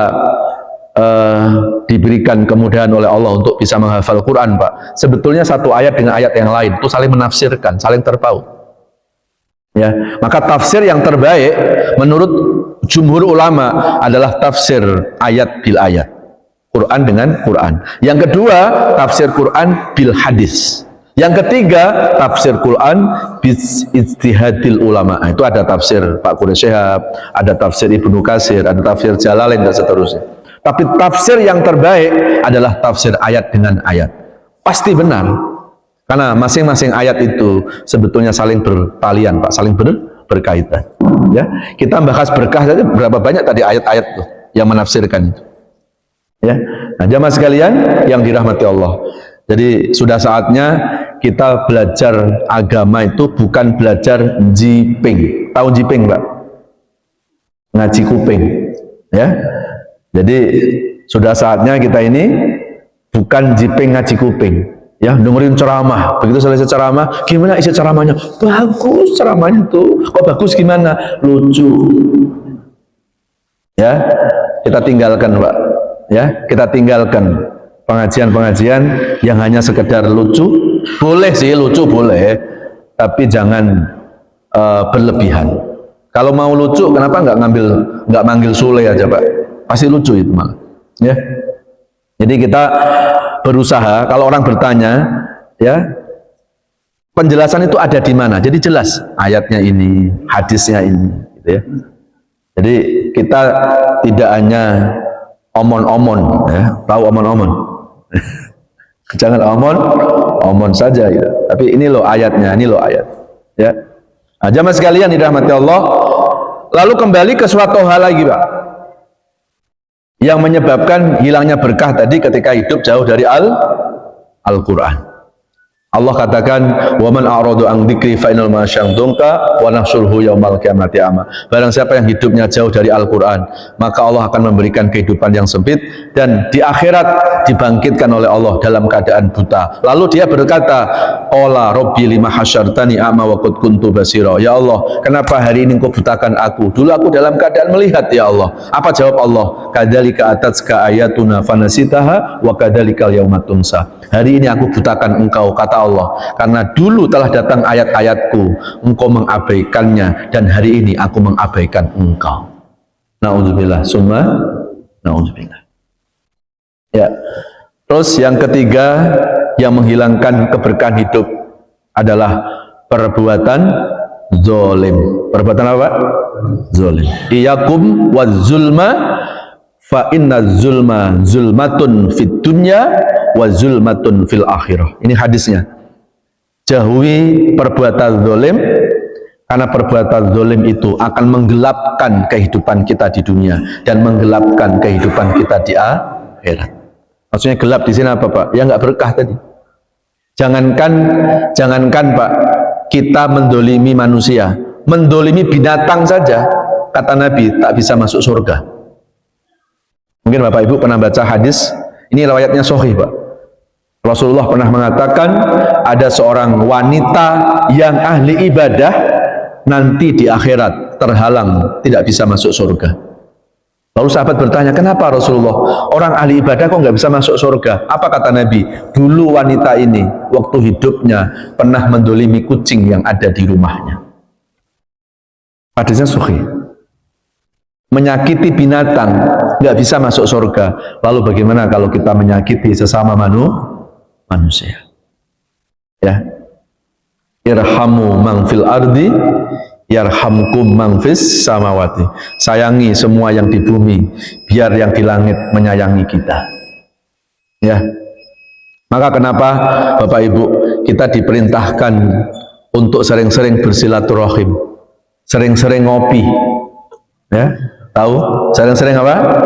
diberikan kemudahan oleh Allah untuk bisa menghafal Quran, Pak, sebetulnya satu ayat dengan ayat yang lain itu saling menafsirkan, saling terpaut. Ya, maka tafsir yang terbaik menurut jumhur ulama adalah tafsir ayat bil ayat, Quran dengan Quran. Yang kedua, tafsir Quran bil hadis. Yang ketiga, tafsir Quran bis ijtihadil ulama. Itu ada tafsir Pak Quraish Shihab, ada tafsir Ibnu Katsir, ada tafsir Jalalain dan seterusnya. Tapi tafsir yang terbaik adalah tafsir ayat dengan ayat. Pasti benar. Karena masing-masing ayat itu sebetulnya saling bertalian, Pak, saling berkaitan. Ya, kita bahas berkah saja berapa banyak tadi ayat-ayat tuh yang menafsirkan itu. Ya, nah, jamaah sekalian yang dirahmati Allah. Jadi sudah saatnya kita belajar agama itu bukan belajar jiping. Tahu jiping, Pak? Ngaji kuping. Ya. Jadi sudah saatnya kita ini bukan jiping ngaji kuping. Ya, dengerin ceramah. Begitu selesai ceramah, gimana isi ceramahnya? Bagus ceramahnya tuh. Kok bagus gimana? Lucu. Ya, kita tinggalkan, Pak. Ya, kita tinggalkan pengajian-pengajian yang hanya sekedar lucu. Boleh sih lucu, boleh, tapi jangan berlebihan. Kalau mau lucu, kenapa nggak manggil Sule aja, Pak? Pasti lucu itu malah. Ya. Jadi kita berusaha, kalau orang bertanya, ya, penjelasan itu ada di mana? Jadi jelas ayatnya ini, hadisnya ini, gitu ya. Jadi kita tidak hanya omon-omon, ya, tahu omon-omon. Jangan omon saja, gitu. Tapi ini loh ayatnya, ini loh ayat. Ya, nah, jamaah sekalian dirahmati Allah. Lalu kembali ke suatu hal lagi, Pak, yang menyebabkan hilangnya berkah tadi ketika hidup jauh dari Al-Quran. Allah katakan, wa man a'radu an dzikri fa innal masyangdunka wa nahsyuruhu yaumal qiyamati ama. Barang siapa yang hidupnya jauh dari Al-Quran, maka Allah akan memberikan kehidupan yang sempit dan di akhirat dibangkitkan oleh Allah dalam keadaan buta. Lalu dia berkata, qala rabbi lima hasyartani a'ma wa qad kuntu basira. Ya Allah, kenapa hari ini Engkau butakan aku? Dulu aku dalam keadaan melihat, ya Allah. Apa jawab Allah? Kadzalika atatska ayatuna fanasitaha wa kadzalikal yauma tunsa. Hari ini aku butakan engkau, kata Allah, karena dulu telah datang ayat-ayatku, engkau mengabaikannya, dan hari ini aku mengabaikan engkau. Na'udzubillah, summa na'udzubillah. Ya. Terus yang ketiga, yang menghilangkan keberkahan hidup adalah perbuatan zalim. Perbuatan apa? Zalim. Iyakum waz-zulma fa inna zulma zulmatun fid dunya wa zulmatun fil akhirah. Ini hadisnya. Jauhi perbuatan zalim, karena perbuatan zalim itu akan menggelapkan kehidupan kita di dunia dan menggelapkan kehidupan kita di akhirat. Maksudnya gelap di sini apa, Pak? Ya nggak berkah tadi. Jangankan Pak, kita mendolimi manusia, mendolimi binatang saja, kata Nabi, tak bisa masuk surga. Mungkin Bapak Ibu pernah baca hadis, ini riwayatnya sahih, Pak. Rasulullah pernah mengatakan, ada seorang wanita yang ahli ibadah, nanti di akhirat terhalang, tidak bisa masuk surga. Lalu sahabat bertanya, kenapa Rasulullah? Orang ahli ibadah kok nggak bisa masuk surga? Apa kata Nabi? Dulu wanita ini, waktu hidupnya, pernah mendolimi kucing yang ada di rumahnya. Hadisnya sahih. Menyakiti binatang, nggak bisa masuk surga. Lalu bagaimana kalau kita menyakiti sesama manusia? Ya. Irhamu man fil ardi yarhamkum man fis samawati. Sayangi semua yang di bumi, biar yang di langit menyayangi kita. Ya. Maka kenapa Bapak Ibu kita diperintahkan untuk sering-sering bersilaturahim, sering-sering ngopi. Ya, tahu? Sering-sering apa?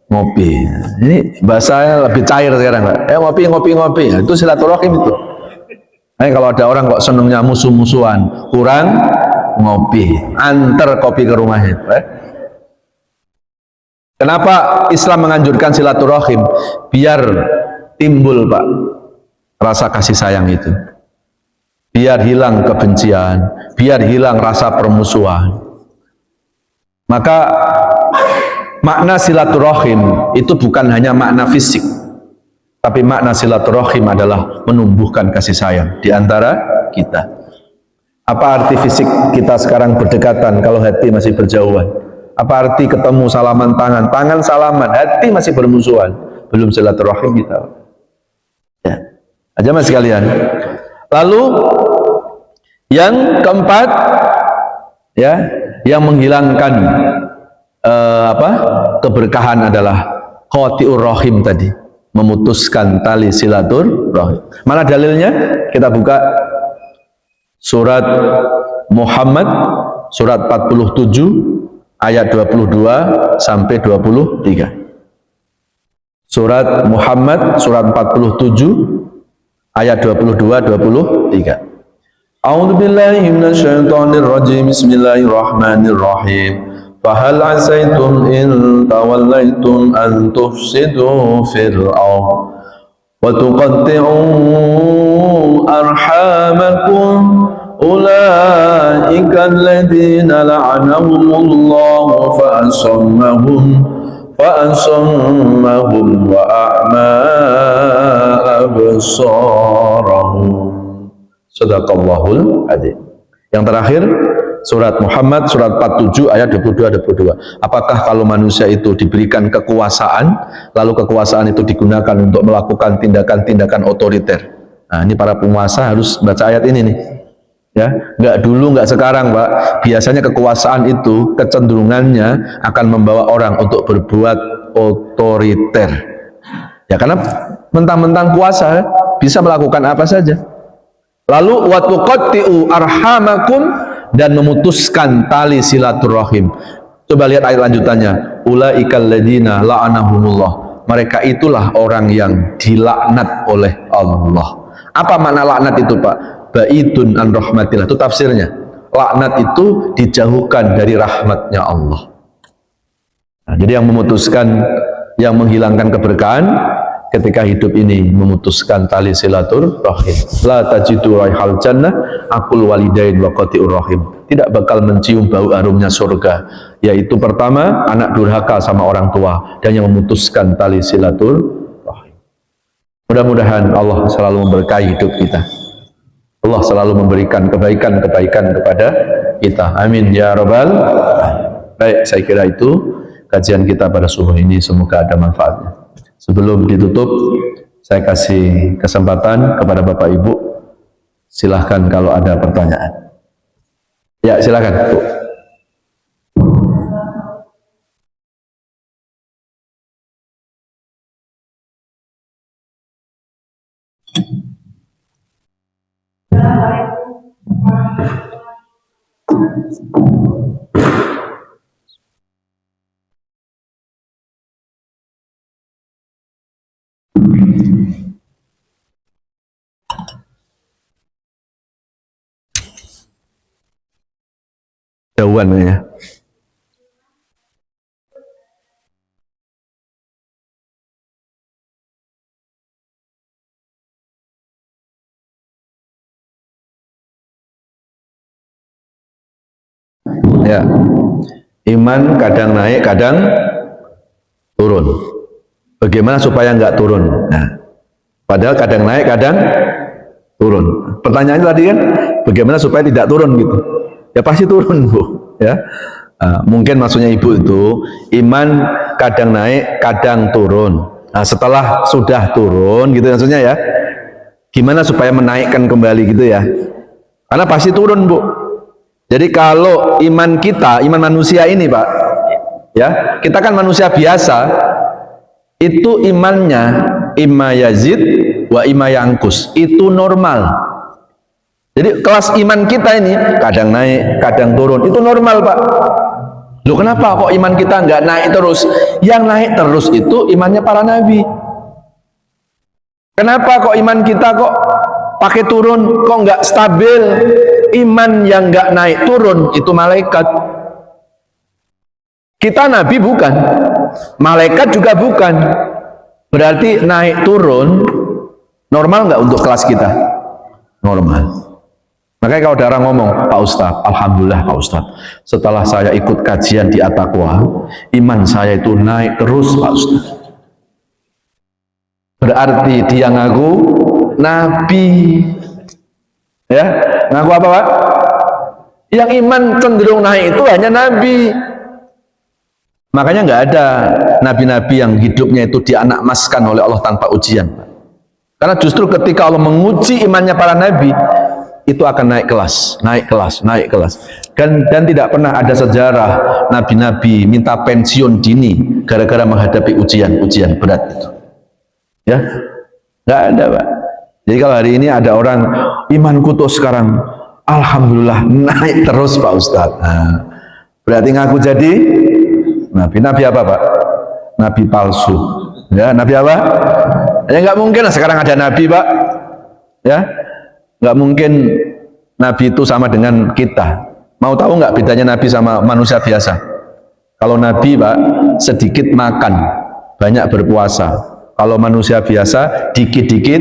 Ngopi. Ini bahasanya lebih cair sekarang, Pak. Ngopi. Itu silaturahim itu. Nah, kalau ada orang kok senangnya musuh-musuhan, kurang ngopi, antar kopi ke rumahnya. Kenapa Islam menganjurkan silaturahim? Biar timbul, Pak, rasa kasih sayang itu. Biar hilang kebencian, biar hilang rasa permusuhan. Maka makna silaturahim itu bukan hanya makna fisik, tapi makna silaturahim adalah menumbuhkan kasih sayang di antara kita. Apa arti fisik kita sekarang berdekatan kalau hati masih berjauhan? Apa arti ketemu salaman tangan, tangan salaman, hati masih bermusuhan? Belum silaturahim kita. Ya, jemaah sekalian. Lalu yang keempat, ya, yang menghilangkan keberkahan adalah qati'ur rahim tadi, memutuskan tali silaturahim. Mana dalilnya? Kita buka surat Muhammad surat 47 ayat 22 sampai 23. Surat Muhammad surat 47 ayat 22-23. A'udzu billahi minasyaitonir rajim. Bismillahirrahmanirrahim. Fahal asaitum in tawallaitum an tufsidu fil ardh wa tuqatti'u arhamakum ulaika alladhina la'anahumullahu fa'asammahum wa a'ma absarahum. Sadaqallahul adzim. Yang terakhir surat Muhammad surat 47 ayat 22. Apakah kalau manusia itu diberikan kekuasaan, lalu kekuasaan itu digunakan untuk melakukan tindakan-tindakan otoriter? Nah, ini para penguasa harus baca ayat ini nih. Ya, nggak dulu, nggak sekarang, Pak. Biasanya kekuasaan itu kecenderungannya akan membawa orang untuk berbuat otoriter. Ya, karena mentang-mentang kuasa bisa melakukan apa saja. Lalu wa tuqatti'u arhamakum, dan memutuskan tali silaturahim. Coba lihat ayat lanjutannya. Ulaikal ladzina la'anahumullah. Mereka itulah orang yang dilaknat oleh Allah. Apa makna laknat itu, Pak? Ba'idun an rahmatillah. Itu tafsirnya. Laknat itu dijauhkan dari rahmatnya Allah. Nah, jadi yang memutuskan, yang menghilangkan keberkahan ketika hidup ini memutuskan tali silaturahim. La tajidu raihal jannah aqul walidain wa qati'ur rahim. Tidak bakal mencium bau harumnya surga, yaitu pertama anak durhaka sama orang tua dan yang memutuskan tali silaturahim. Mudah-mudahan Allah selalu memberkahi hidup kita. Allah selalu memberikan kebaikan-kebaikan kepada kita. Amin ya rabbal alamin. Baik, saya kira itu kajian kita pada subuh ini, semoga ada manfaatnya. Sebelum ditutup, saya kasih kesempatan kepada Bapak Ibu. Silahkan kalau ada pertanyaan. Ya, silahkan Bu. Jauhan ya. Ya. Iman kadang naik, kadang turun. Bagaimana supaya nggak turun? Nah, padahal kadang naik, kadang turun. Pertanyaannya tadi kan, bagaimana supaya tidak turun gitu? Ya pasti turun Bu. Ya, mungkin maksudnya Ibu itu iman kadang naik, kadang turun. Nah, setelah sudah turun gitu maksudnya ya, gimana supaya menaikkan kembali gitu ya? Karena pasti turun Bu. Jadi kalau iman kita, iman manusia ini Pak, ya kita kan manusia biasa, itu imannya imma yazid wa imma yangkus, itu normal. Jadi kelas iman kita ini kadang naik, kadang turun, itu normal Pak. Loh kenapa kok iman kita nggak naik terus? Yang naik terus itu imannya para nabi. Kenapa kok iman kita kok pakai turun, kok nggak stabil? Iman yang nggak naik turun itu malaikat. Kita nabi bukan, malaikat juga bukan. Berarti naik turun normal nggak untuk kelas kita? Normal. Makanya kalau ada orang ngomong, Pak Ustadz, alhamdulillah Pak Ustadz, setelah saya ikut kajian di At-Taqwa, iman saya itu naik terus Pak Ustadz. Berarti dia ngaku nabi. Ya, ngaku apa Pak? Yang iman cenderung naik itu hanya nabi. Makanya nggak ada nabi-nabi yang hidupnya itu dianakmaskan oleh Allah tanpa ujian. Karena justru ketika Allah menguji imannya para nabi, itu akan naik kelas, naik kelas, naik kelas. Dan tidak pernah ada sejarah nabi-nabi minta pensiun dini gara-gara menghadapi ujian-ujian berat itu. Ya, nggak ada Pak. Jadi kalau hari ini ada orang imanku tuh sekarang alhamdulillah naik terus Pak Ustadz. Nah, berarti ngaku jadi nabi. Nabi apa Pak? Nabi palsu. Ya, nabi apa? Ya nggak mungkin lah sekarang ada nabi Pak. Ya, nggak mungkin nabi itu sama dengan kita. Mau tahu nggak bedanya nabi sama manusia biasa? Kalau nabi Pak sedikit makan, banyak berpuasa. Kalau manusia biasa dikit-dikit,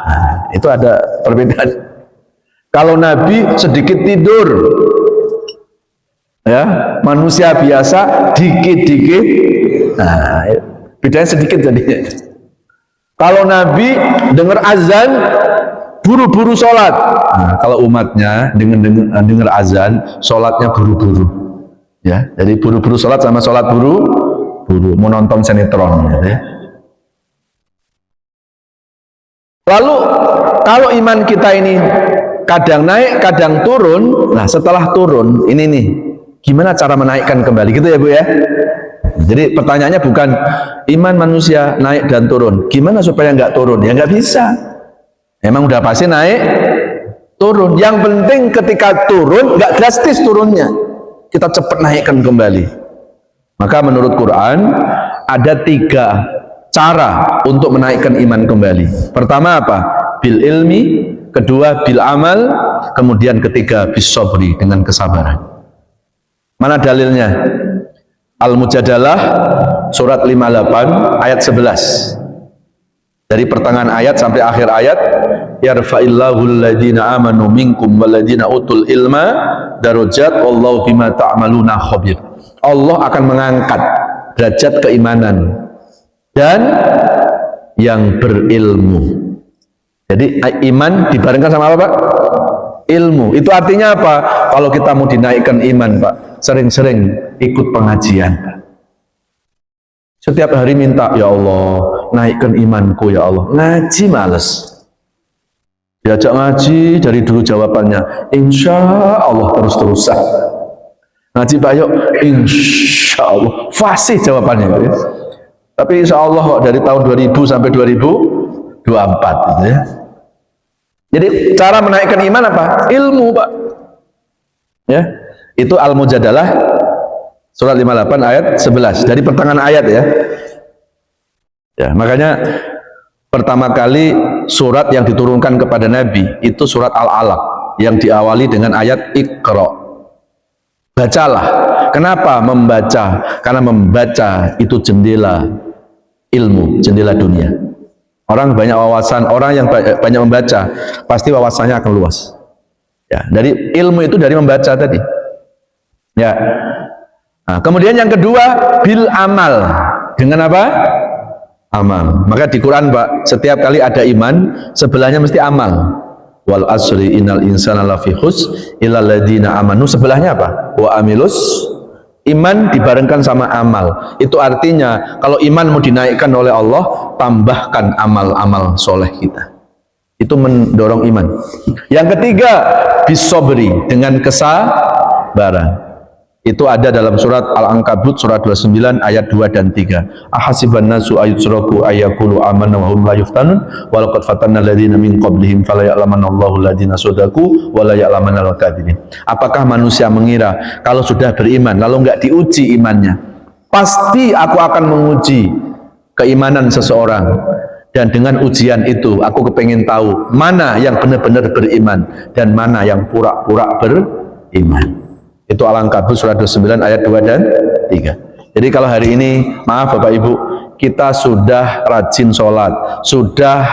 nah, itu ada perbedaan. Kalau nabi sedikit tidur, ya manusia biasa dikit-dikit, nah bedanya sedikit jadinya. Kalau nabi dengar azan buru-buru sholat, nah, kalau umatnya dengar azan sholatnya buru-buru, ya jadi buru-buru sholat sama sholat buru-buru, mau nonton sinetron, ya. Lalu kalau iman kita ini kadang naik, kadang turun, nah setelah turun ini nih, gimana cara menaikkan kembali gitu ya Bu ya? Jadi pertanyaannya bukan iman manusia naik dan turun, gimana supaya nggak turun? Ya nggak bisa. Emang udah pasti naik, turun. Yang penting ketika turun nggak drastis turunnya, kita cepat naikkan kembali. Maka menurut Quran ada 3 cara untuk menaikkan iman kembali. Pertama apa? Bil ilmi, kedua bil amal, kemudian ketiga bis sabri, dengan kesabaran. Mana dalilnya? Al-Mujadalah surat 58 ayat 11. Dari pertengahan ayat sampai akhir ayat, yarfa'illahu alladhina amanu minkum walladhina utul ilma darajat wallahu bima ta'maluna khabir. Allah akan mengangkat derajat keimanan dan yang berilmu. Jadi iman dibarengkan sama apa Pak? Ilmu. Itu artinya apa? Kalau kita mau dinaikkan iman Pak, sering-sering ikut pengajian Pak. Setiap hari minta, ya Allah naikkan imanku ya Allah. Ngaji males. Diajak ngaji, dari dulu jawabannya insya Allah terus-terusan. Ngaji Pak Yok, insya Allah fasih jawabannya ya. Tapi insya Allah kok dari tahun 2000 sampai 2024 gitu ya. Jadi cara menaikkan iman apa? Ilmu Pak ya. Itu Al-Mujadalah surat 58 ayat 11 dari pertengahan ayat ya. Ya, makanya pertama kali surat yang diturunkan kepada Nabi itu surat Al-Alaq yang diawali dengan ayat Iqra. Bacalah. Kenapa membaca? Karena membaca itu jendela ilmu, jendela dunia. Orang banyak wawasan, orang yang banyak membaca pasti wawasannya akan luas. Ya, dari ilmu itu dari membaca tadi. Ya. Nah, kemudian yang kedua bil amal. Dengan apa? Amal. Maka di Quran Pak, setiap kali ada iman, sebelahnya mesti amal. Wal asri innal insana lafi khus illal ladzina amanu. Sebelahnya apa? Wa amilus. Iman dibarengkan sama amal. Itu artinya kalau iman mau dinaikkan oleh Allah, tambahkan amal-amal soleh kita. Itu mendorong iman. Yang ketiga, bisobri, dengan kesabaran. Itu ada dalam surat Al-Ankabut surat 29 ayat 2 dan 3. Ahasiban nasu ayutsraku ayyaqulu amanna wa hum la yuftanun wa laqad fatanna alladziina min qablihim fala ya'lamanna Allahu alladziina shadaku wa la ya'lamanna al-kadzibin. Apakah manusia mengira kalau sudah beriman lalu enggak diuji imannya? Pasti aku akan menguji keimanan seseorang, dan dengan ujian itu aku kepengen tahu mana yang benar-benar beriman dan mana yang pura-pura beriman. Itu Al-Ankabut surat 29 ayat 2 dan 3. Jadi kalau hari ini, maaf Bapak Ibu, kita sudah rajin sholat, sudah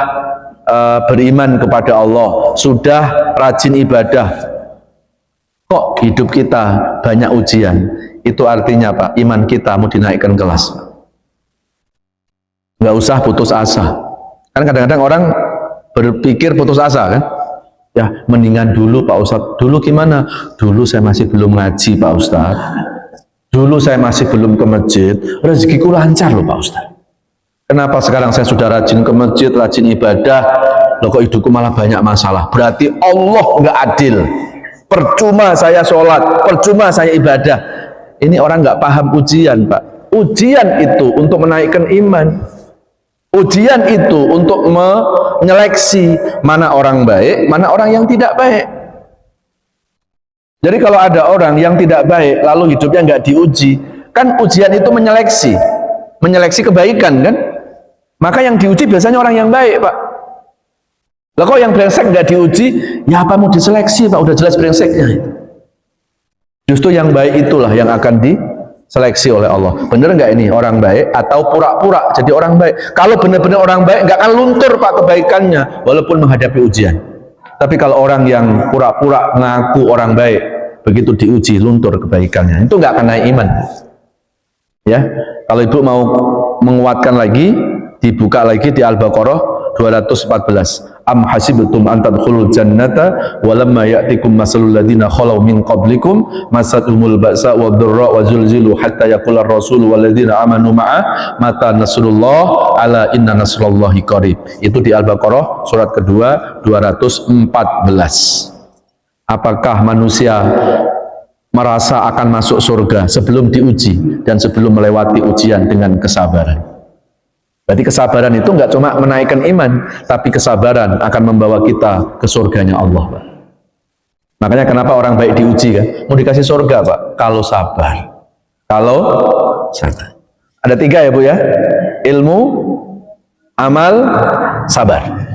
beriman kepada Allah, sudah rajin ibadah, kok hidup kita banyak ujian, itu artinya Pak, iman kita mau dinaikkan kelas. Nggak usah putus asa. Kan kadang-kadang orang berpikir putus asa kan? Ya, mendingan dulu Pak Ustadz. Dulu gimana? Dulu saya masih belum ngaji Pak Ustadz. Dulu saya masih belum ke masjid. Rezekiku lancar loh Pak Ustadz. Kenapa sekarang saya sudah rajin ke masjid, rajin ibadah, loh kok hidupku malah banyak masalah? Berarti Allah nggak adil. Percuma saya sholat, percuma saya ibadah. Ini orang nggak paham ujian Pak. Ujian itu untuk menaikkan iman. Ujian itu untuk menyeleksi mana orang baik, mana orang yang tidak baik. Jadi kalau ada orang yang tidak baik, lalu hidupnya nggak diuji, kan ujian itu menyeleksi kebaikan kan? Maka yang diuji biasanya orang yang baik Pak. Lah kok yang brengsek nggak diuji, ya apa mau diseleksi Pak? Udah jelas brengseknya. Justru yang baik itulah yang akan diseleksi oleh Allah. Bener nggak ini orang baik atau pura-pura jadi orang baik? Kalau benar-benar orang baik nggak akan luntur Pak kebaikannya walaupun menghadapi ujian. Tapi kalau orang yang pura-pura ngaku orang baik, begitu diuji luntur kebaikannya, itu nggak akan naik iman. Ya, kalau Ibu mau menguatkan lagi, dibuka lagi di Al-Baqarah 214. Am hasibtum an tadkhulul jannata wa lamma ya'tikum masalul ladzina khalau min qablikum masatumul ba'sa wad-dharra wa zulzilu hatta yaqula ar-rasul wal ladzina amanu ma'a mata nasrullah ala inna nasrallahi qarib. Itu di Al-Baqarah surat kedua 214. Apakah manusia merasa akan masuk surga sebelum diuji dan sebelum melewati ujian dengan kesabaran? Berarti kesabaran itu nggak cuma menaikkan iman, tapi kesabaran akan membawa kita ke surganya Allah, Pak. Makanya kenapa orang baik diuji kan? Mau dikasih surga, Pak, kalau sabar. Kalau sabar. Ada 3 ya, Bu ya? Ilmu, amal, sabar.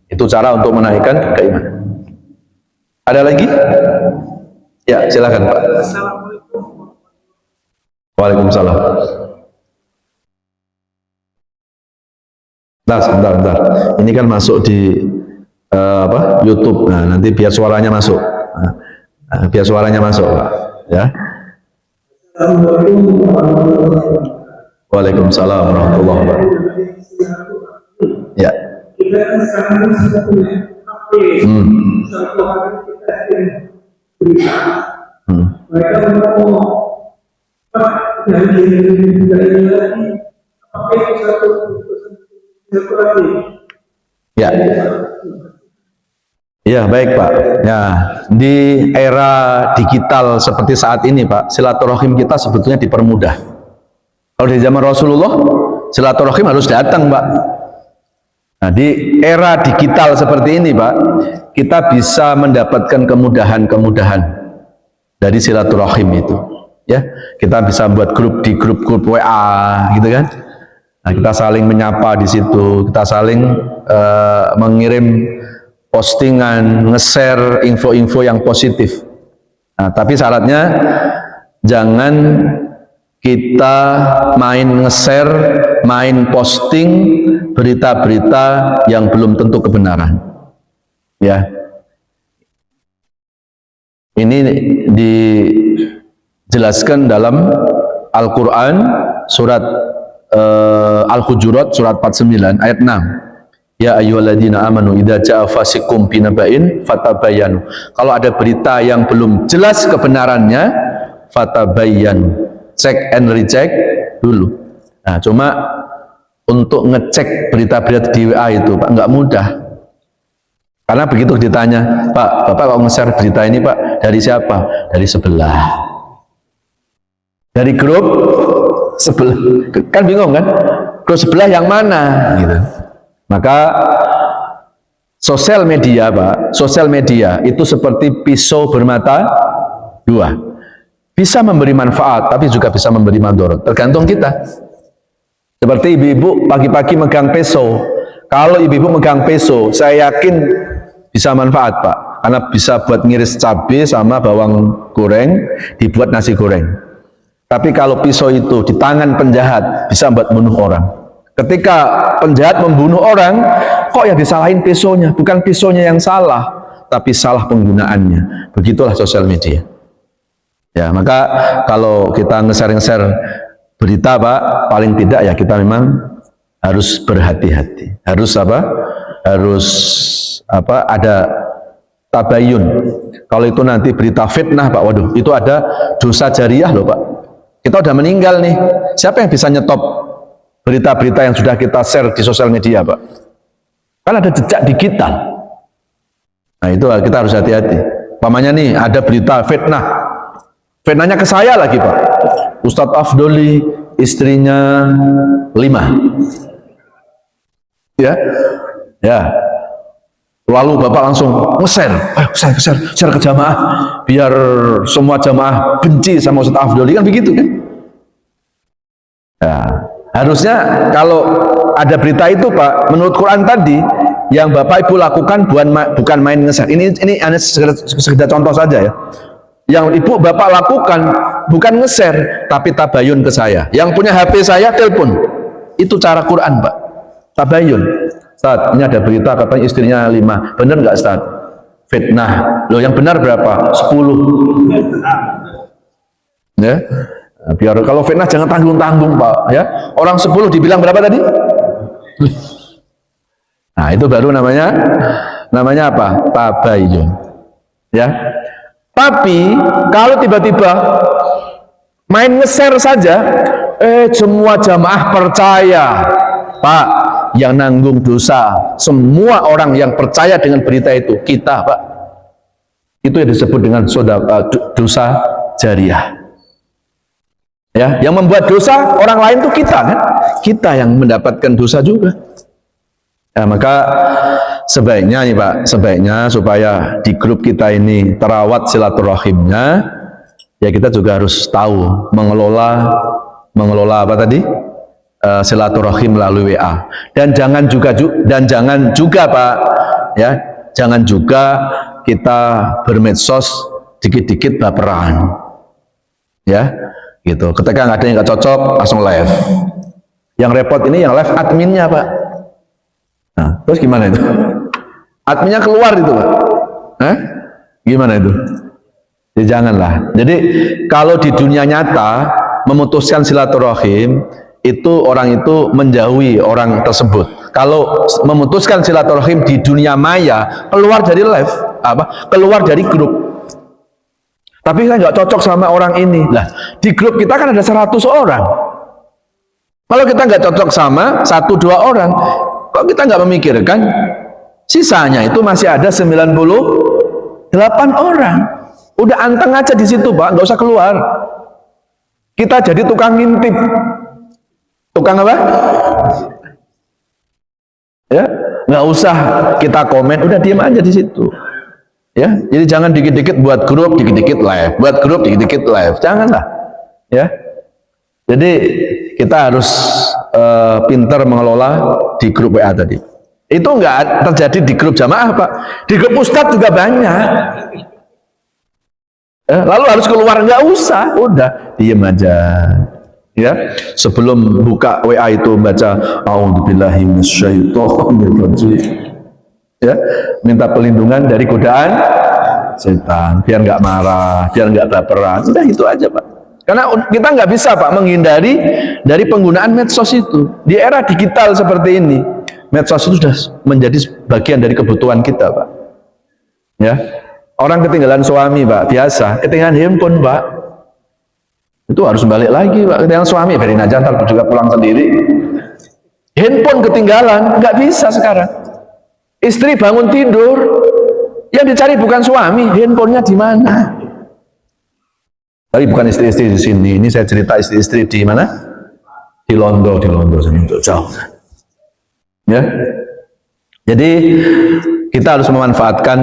Itu cara untuk menaikkan keimanan. Ada lagi? Ya, silakan, Pak. Waalaikumsalam. Nah, sebentar. Ini kan masuk di YouTube. Nah, nanti biar suaranya masuk. Biar suaranya masuk, Pak. Ya. Waalaikumsalam warahmatullahi wabarakatuh. Ya. Mereka Ya. Ya, baik Pak. Ya, di era digital seperti saat ini Pak, silaturahim kita sebetulnya dipermudah. Kalau di zaman Rasulullah, silaturahim harus datang Pak. Nah, di era digital seperti ini Pak, kita bisa mendapatkan kemudahan-kemudahan dari silaturahim itu. Ya, kita bisa buat grup di grup-grup WA, gitu kan? Nah, kita saling menyapa di situ, kita saling mengirim postingan, nge-share info-info yang positif. Nah, tapi syaratnya jangan kita main nge-share, main posting berita-berita yang belum tentu kebenaran. Ya. Ini dijelaskan dalam Al-Qur'an surat Al-Hujurat surat 49 ayat 6. Ya ayyuhalladzina amanu idza jaa fasiqum binaba'in fatabayyanu. Kalau ada berita yang belum jelas kebenarannya, fatabayyanu. Check and recheck dulu. Nah, cuma untuk ngecek berita-berita di WA itu Pak nggak mudah. Karena begitu ditanya, Pak, Bapak kalau nge-share berita ini Pak, dari siapa? Dari sebelah. Dari grup sebelah. Kan bingung kan? Grup sebelah yang mana? Gitu. Maka sosial media Pak, sosial media itu seperti pisau bermata dua. Bisa memberi manfaat, tapi juga bisa memberi mandorot. Tergantung kita. Seperti ibu-ibu pagi-pagi megang pisau. Kalau ibu-ibu megang pisau, saya yakin bisa manfaat Pak. Karena bisa buat ngiris cabai sama bawang goreng, dibuat nasi goreng. Tapi kalau pisau itu di tangan penjahat, bisa buat bunuh orang. Ketika penjahat membunuh orang, kok yang disalahin pisaunya? Bukan pisaunya yang salah, tapi salah penggunaannya. Begitulah sosial media. Ya, maka kalau kita nge-share berita Pak, paling tidak ya kita memang harus berhati-hati. Harus apa? Harus apa? Ada tabayun. Kalau itu nanti berita fitnah Pak, waduh, itu ada dosa jariah loh Pak. Kita udah meninggal nih. Siapa yang bisa nyetop berita-berita yang sudah kita share di sosial media Pak? Kan ada jejak digital. Nah itu kita harus hati-hati. Pamannya nih ada berita fitnah. Fitnahnya ke saya lagi Pak. Ustadz Afdoli istrinya 5. Ya. Ya. Lalu Bapak langsung nge-share. Share ke jamaah biar semua jamaah benci sama Ustadz Afdoli, kan begitu kan? Ya. Harusnya kalau ada berita itu Pak, menurut Quran tadi, yang Bapak Ibu lakukan bukan main nge-share. Ini hanya sekedar contoh saja ya. Yang Ibu Bapak lakukan bukan nge-share, tapi tabayun ke saya. Yang punya HP saya telepon. Itu cara Quran Pak. Tabayun. Ustaz, ini ada berita katanya istrinya 5. Benar nggak Ustaz? Fitnah. Loh yang benar berapa? 10. Ya. Biar kalau fitnah jangan tanggung-tanggung Pak ya. Orang 10 dibilang berapa tadi? Nah, itu baru namanya apa? Tabayyun. Ya. Tapi kalau tiba-tiba main nge-share saja, semua jamaah percaya. Pak, yang nanggung dosa semua orang yang percaya dengan berita itu kita Pak. Itu yang disebut dengan dosa jariah. Ya, yang membuat dosa orang lain itu kita kan? Kita yang mendapatkan dosa juga. Ya, maka sebaiknya nih Pak, sebaiknya supaya di grup kita ini terawat silaturahimnya, ya kita juga harus tahu mengelola apa tadi? Silaturahim melalui WA. Dan jangan juga Pak, ya, jangan juga kita bermedsos dikit-dikit baperan. Ya. Gitu. Ketika nggak ada yang nggak cocok, langsung live. Yang repot ini yang live adminnya Pak. Nah, terus gimana itu? Adminnya keluar itu Pak. Gimana itu? Ya janganlah. Jadi kalau di dunia nyata memutuskan silaturahim itu orang itu menjauhi orang tersebut. Kalau memutuskan silaturahim di dunia maya, keluar dari live, keluar dari grup. Tapi saya nggak cocok sama orang ini. Lah, di grup kita kan ada 100 orang. Kalau kita nggak cocok sama 1-2 orang, Kok kita nggak memikirkan sisanya itu masih ada 98 orang. Udah anteng aja di situ, Pak, nggak usah keluar. Kita jadi tukang ngintip. Tukang apa? Ya, nggak usah kita komen, udah diam aja di situ. Ya, jadi jangan dikit-dikit buat grup, dikit-dikit live, buat grup, dikit-dikit live, janganlah. Ya, jadi kita harus pintar mengelola di grup WA tadi. Itu nggak terjadi di grup jamaah, Pak. Di grup ustadz juga banyak. Lalu harus keluar, nggak usah, udah diam aja. Ya, sebelum buka WA itu baca a'udzubillahi minasyaitonirrajim. Ya, minta perlindungan dari godaan setan, biar nggak marah, biar nggak baperan. Udah itu aja, Pak. Karena kita nggak bisa, Pak, menghindari dari penggunaan medsos itu. Di era digital seperti ini, medsos itu sudah menjadi bagian dari kebutuhan kita, Pak. Ya, orang ketinggalan suami, Pak, biasa. Ketinggalan handphone, Pak, itu harus balik lagi, Pak. Ketinggalan suami, biarin aja, ntar juga pulang sendiri. Handphone ketinggalan, nggak bisa sekarang. Istri bangun tidur, yang dicari bukan suami, handphonenya di mana? Tapi bukan istri-istri di sini. Ini saya cerita istri-istri di mana? Di Londo, jauh. Ya. Jadi kita harus memanfaatkan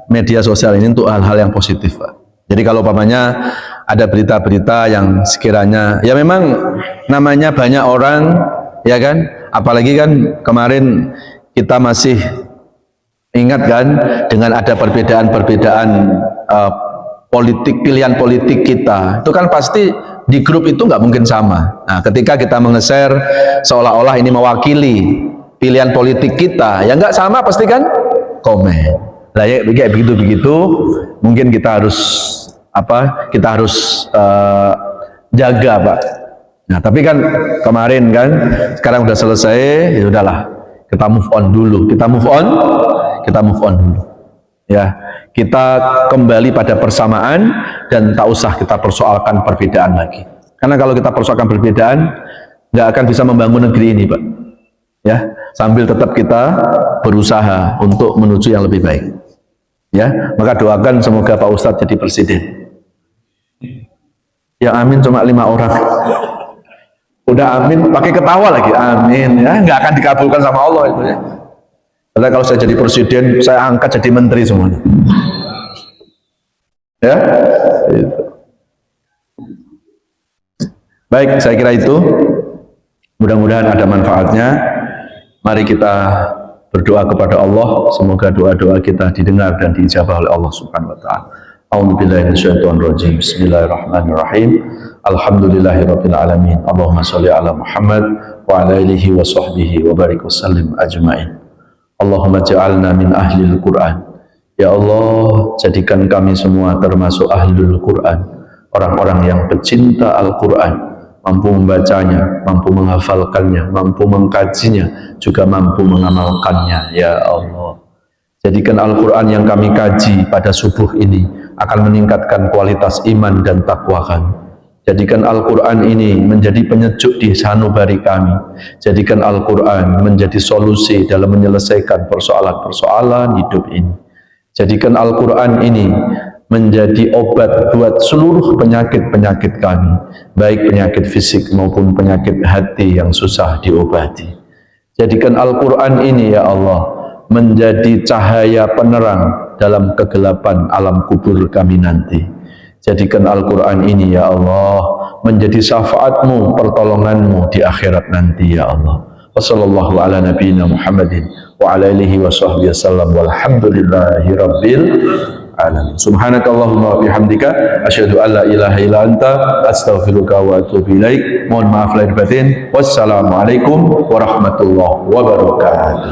media sosial ini untuk hal-hal yang positif, Pak. Jadi kalau umpamanya ada berita-berita yang sekiranya, ya memang namanya banyak orang, ya kan? Apalagi kan kemarin kita masih ingat kan dengan ada perbedaan-perbedaan politik, pilihan politik kita, itu kan pasti di grup itu nggak mungkin sama. Nah, ketika kita menge-share seolah-olah ini mewakili pilihan politik kita, ya nggak sama pasti kan komen. Nah, ya kayak begitu-begitu, mungkin kita harus kita harus jaga, Pak. Nah, tapi kan kemarin kan, sekarang udah selesai, ya udahlah, kita move on dulu, kita move on dulu. Ya, kita kembali pada persamaan dan tak usah kita persoalkan perbedaan lagi. Karena kalau kita persoalkan perbedaan, nggak akan bisa membangun negeri ini, Pak. Ya, sambil tetap kita berusaha untuk menuju yang lebih baik. Ya, maka doakan semoga Pak Ustadz jadi presiden. Yang amin cuma 5 orang. Udah amin, pakai ketawa lagi, amin. Ya, nggak akan dikabulkan sama Allah itu ya. Karena kalau saya jadi presiden, saya angkat jadi menteri semuanya. Ya, itu. Baik, saya kira itu. Mudah-mudahan ada manfaatnya. Mari kita berdoa kepada Allah, semoga doa-doa kita didengar dan diijabah oleh Allah Subhanahu wa taala. A'udzubillahi minasyaitonirrajim. Bismillahirrahmanirrahim. Alhamdulillahirabbil alamin. Allahumma shalli ala Muhammad wa ala alihi wa sahbihi wa barik wasallim ajmain. Allahumma ja'alna min ahlil Qur'an. Ya Allah, jadikan kami semua termasuk ahlul Qur'an, orang-orang yang pecinta Al-Qur'an, mampu membacanya, mampu menghafalkannya, mampu mengkajinya, juga mampu mengamalkannya. Ya Allah, jadikan Al-Quran yang kami kaji pada subuh ini akan meningkatkan kualitas iman dan takwa kami. Jadikan Al-Quran ini menjadi penyejuk di sanubari kami. Jadikan Al-Quran menjadi solusi dalam menyelesaikan persoalan-persoalan hidup ini. Jadikan Al-Quran ini menjadi obat buat seluruh penyakit-penyakit kami, baik penyakit fisik maupun penyakit hati yang susah diobati. Jadikan Al-Quran ini ya Allah menjadi cahaya penerang dalam kegelapan alam kubur kami nanti. Jadikan Al-Quran ini ya Allah menjadi syafaatmu, pertolonganmu di akhirat nanti ya Allah. Wassallallahu ala nabiyyina Muhammadin wa ala alihi wa sahbihi wasallam walhamdulillahi rabbil alamin. Subhanakallahumma wa bihamdika asyhadu an la ilaha illa anta astaghfiruka wa atubu ilaik. Mohon maaf lahir batin. Wassalamualaikum warahmatullahi wabarakatuh.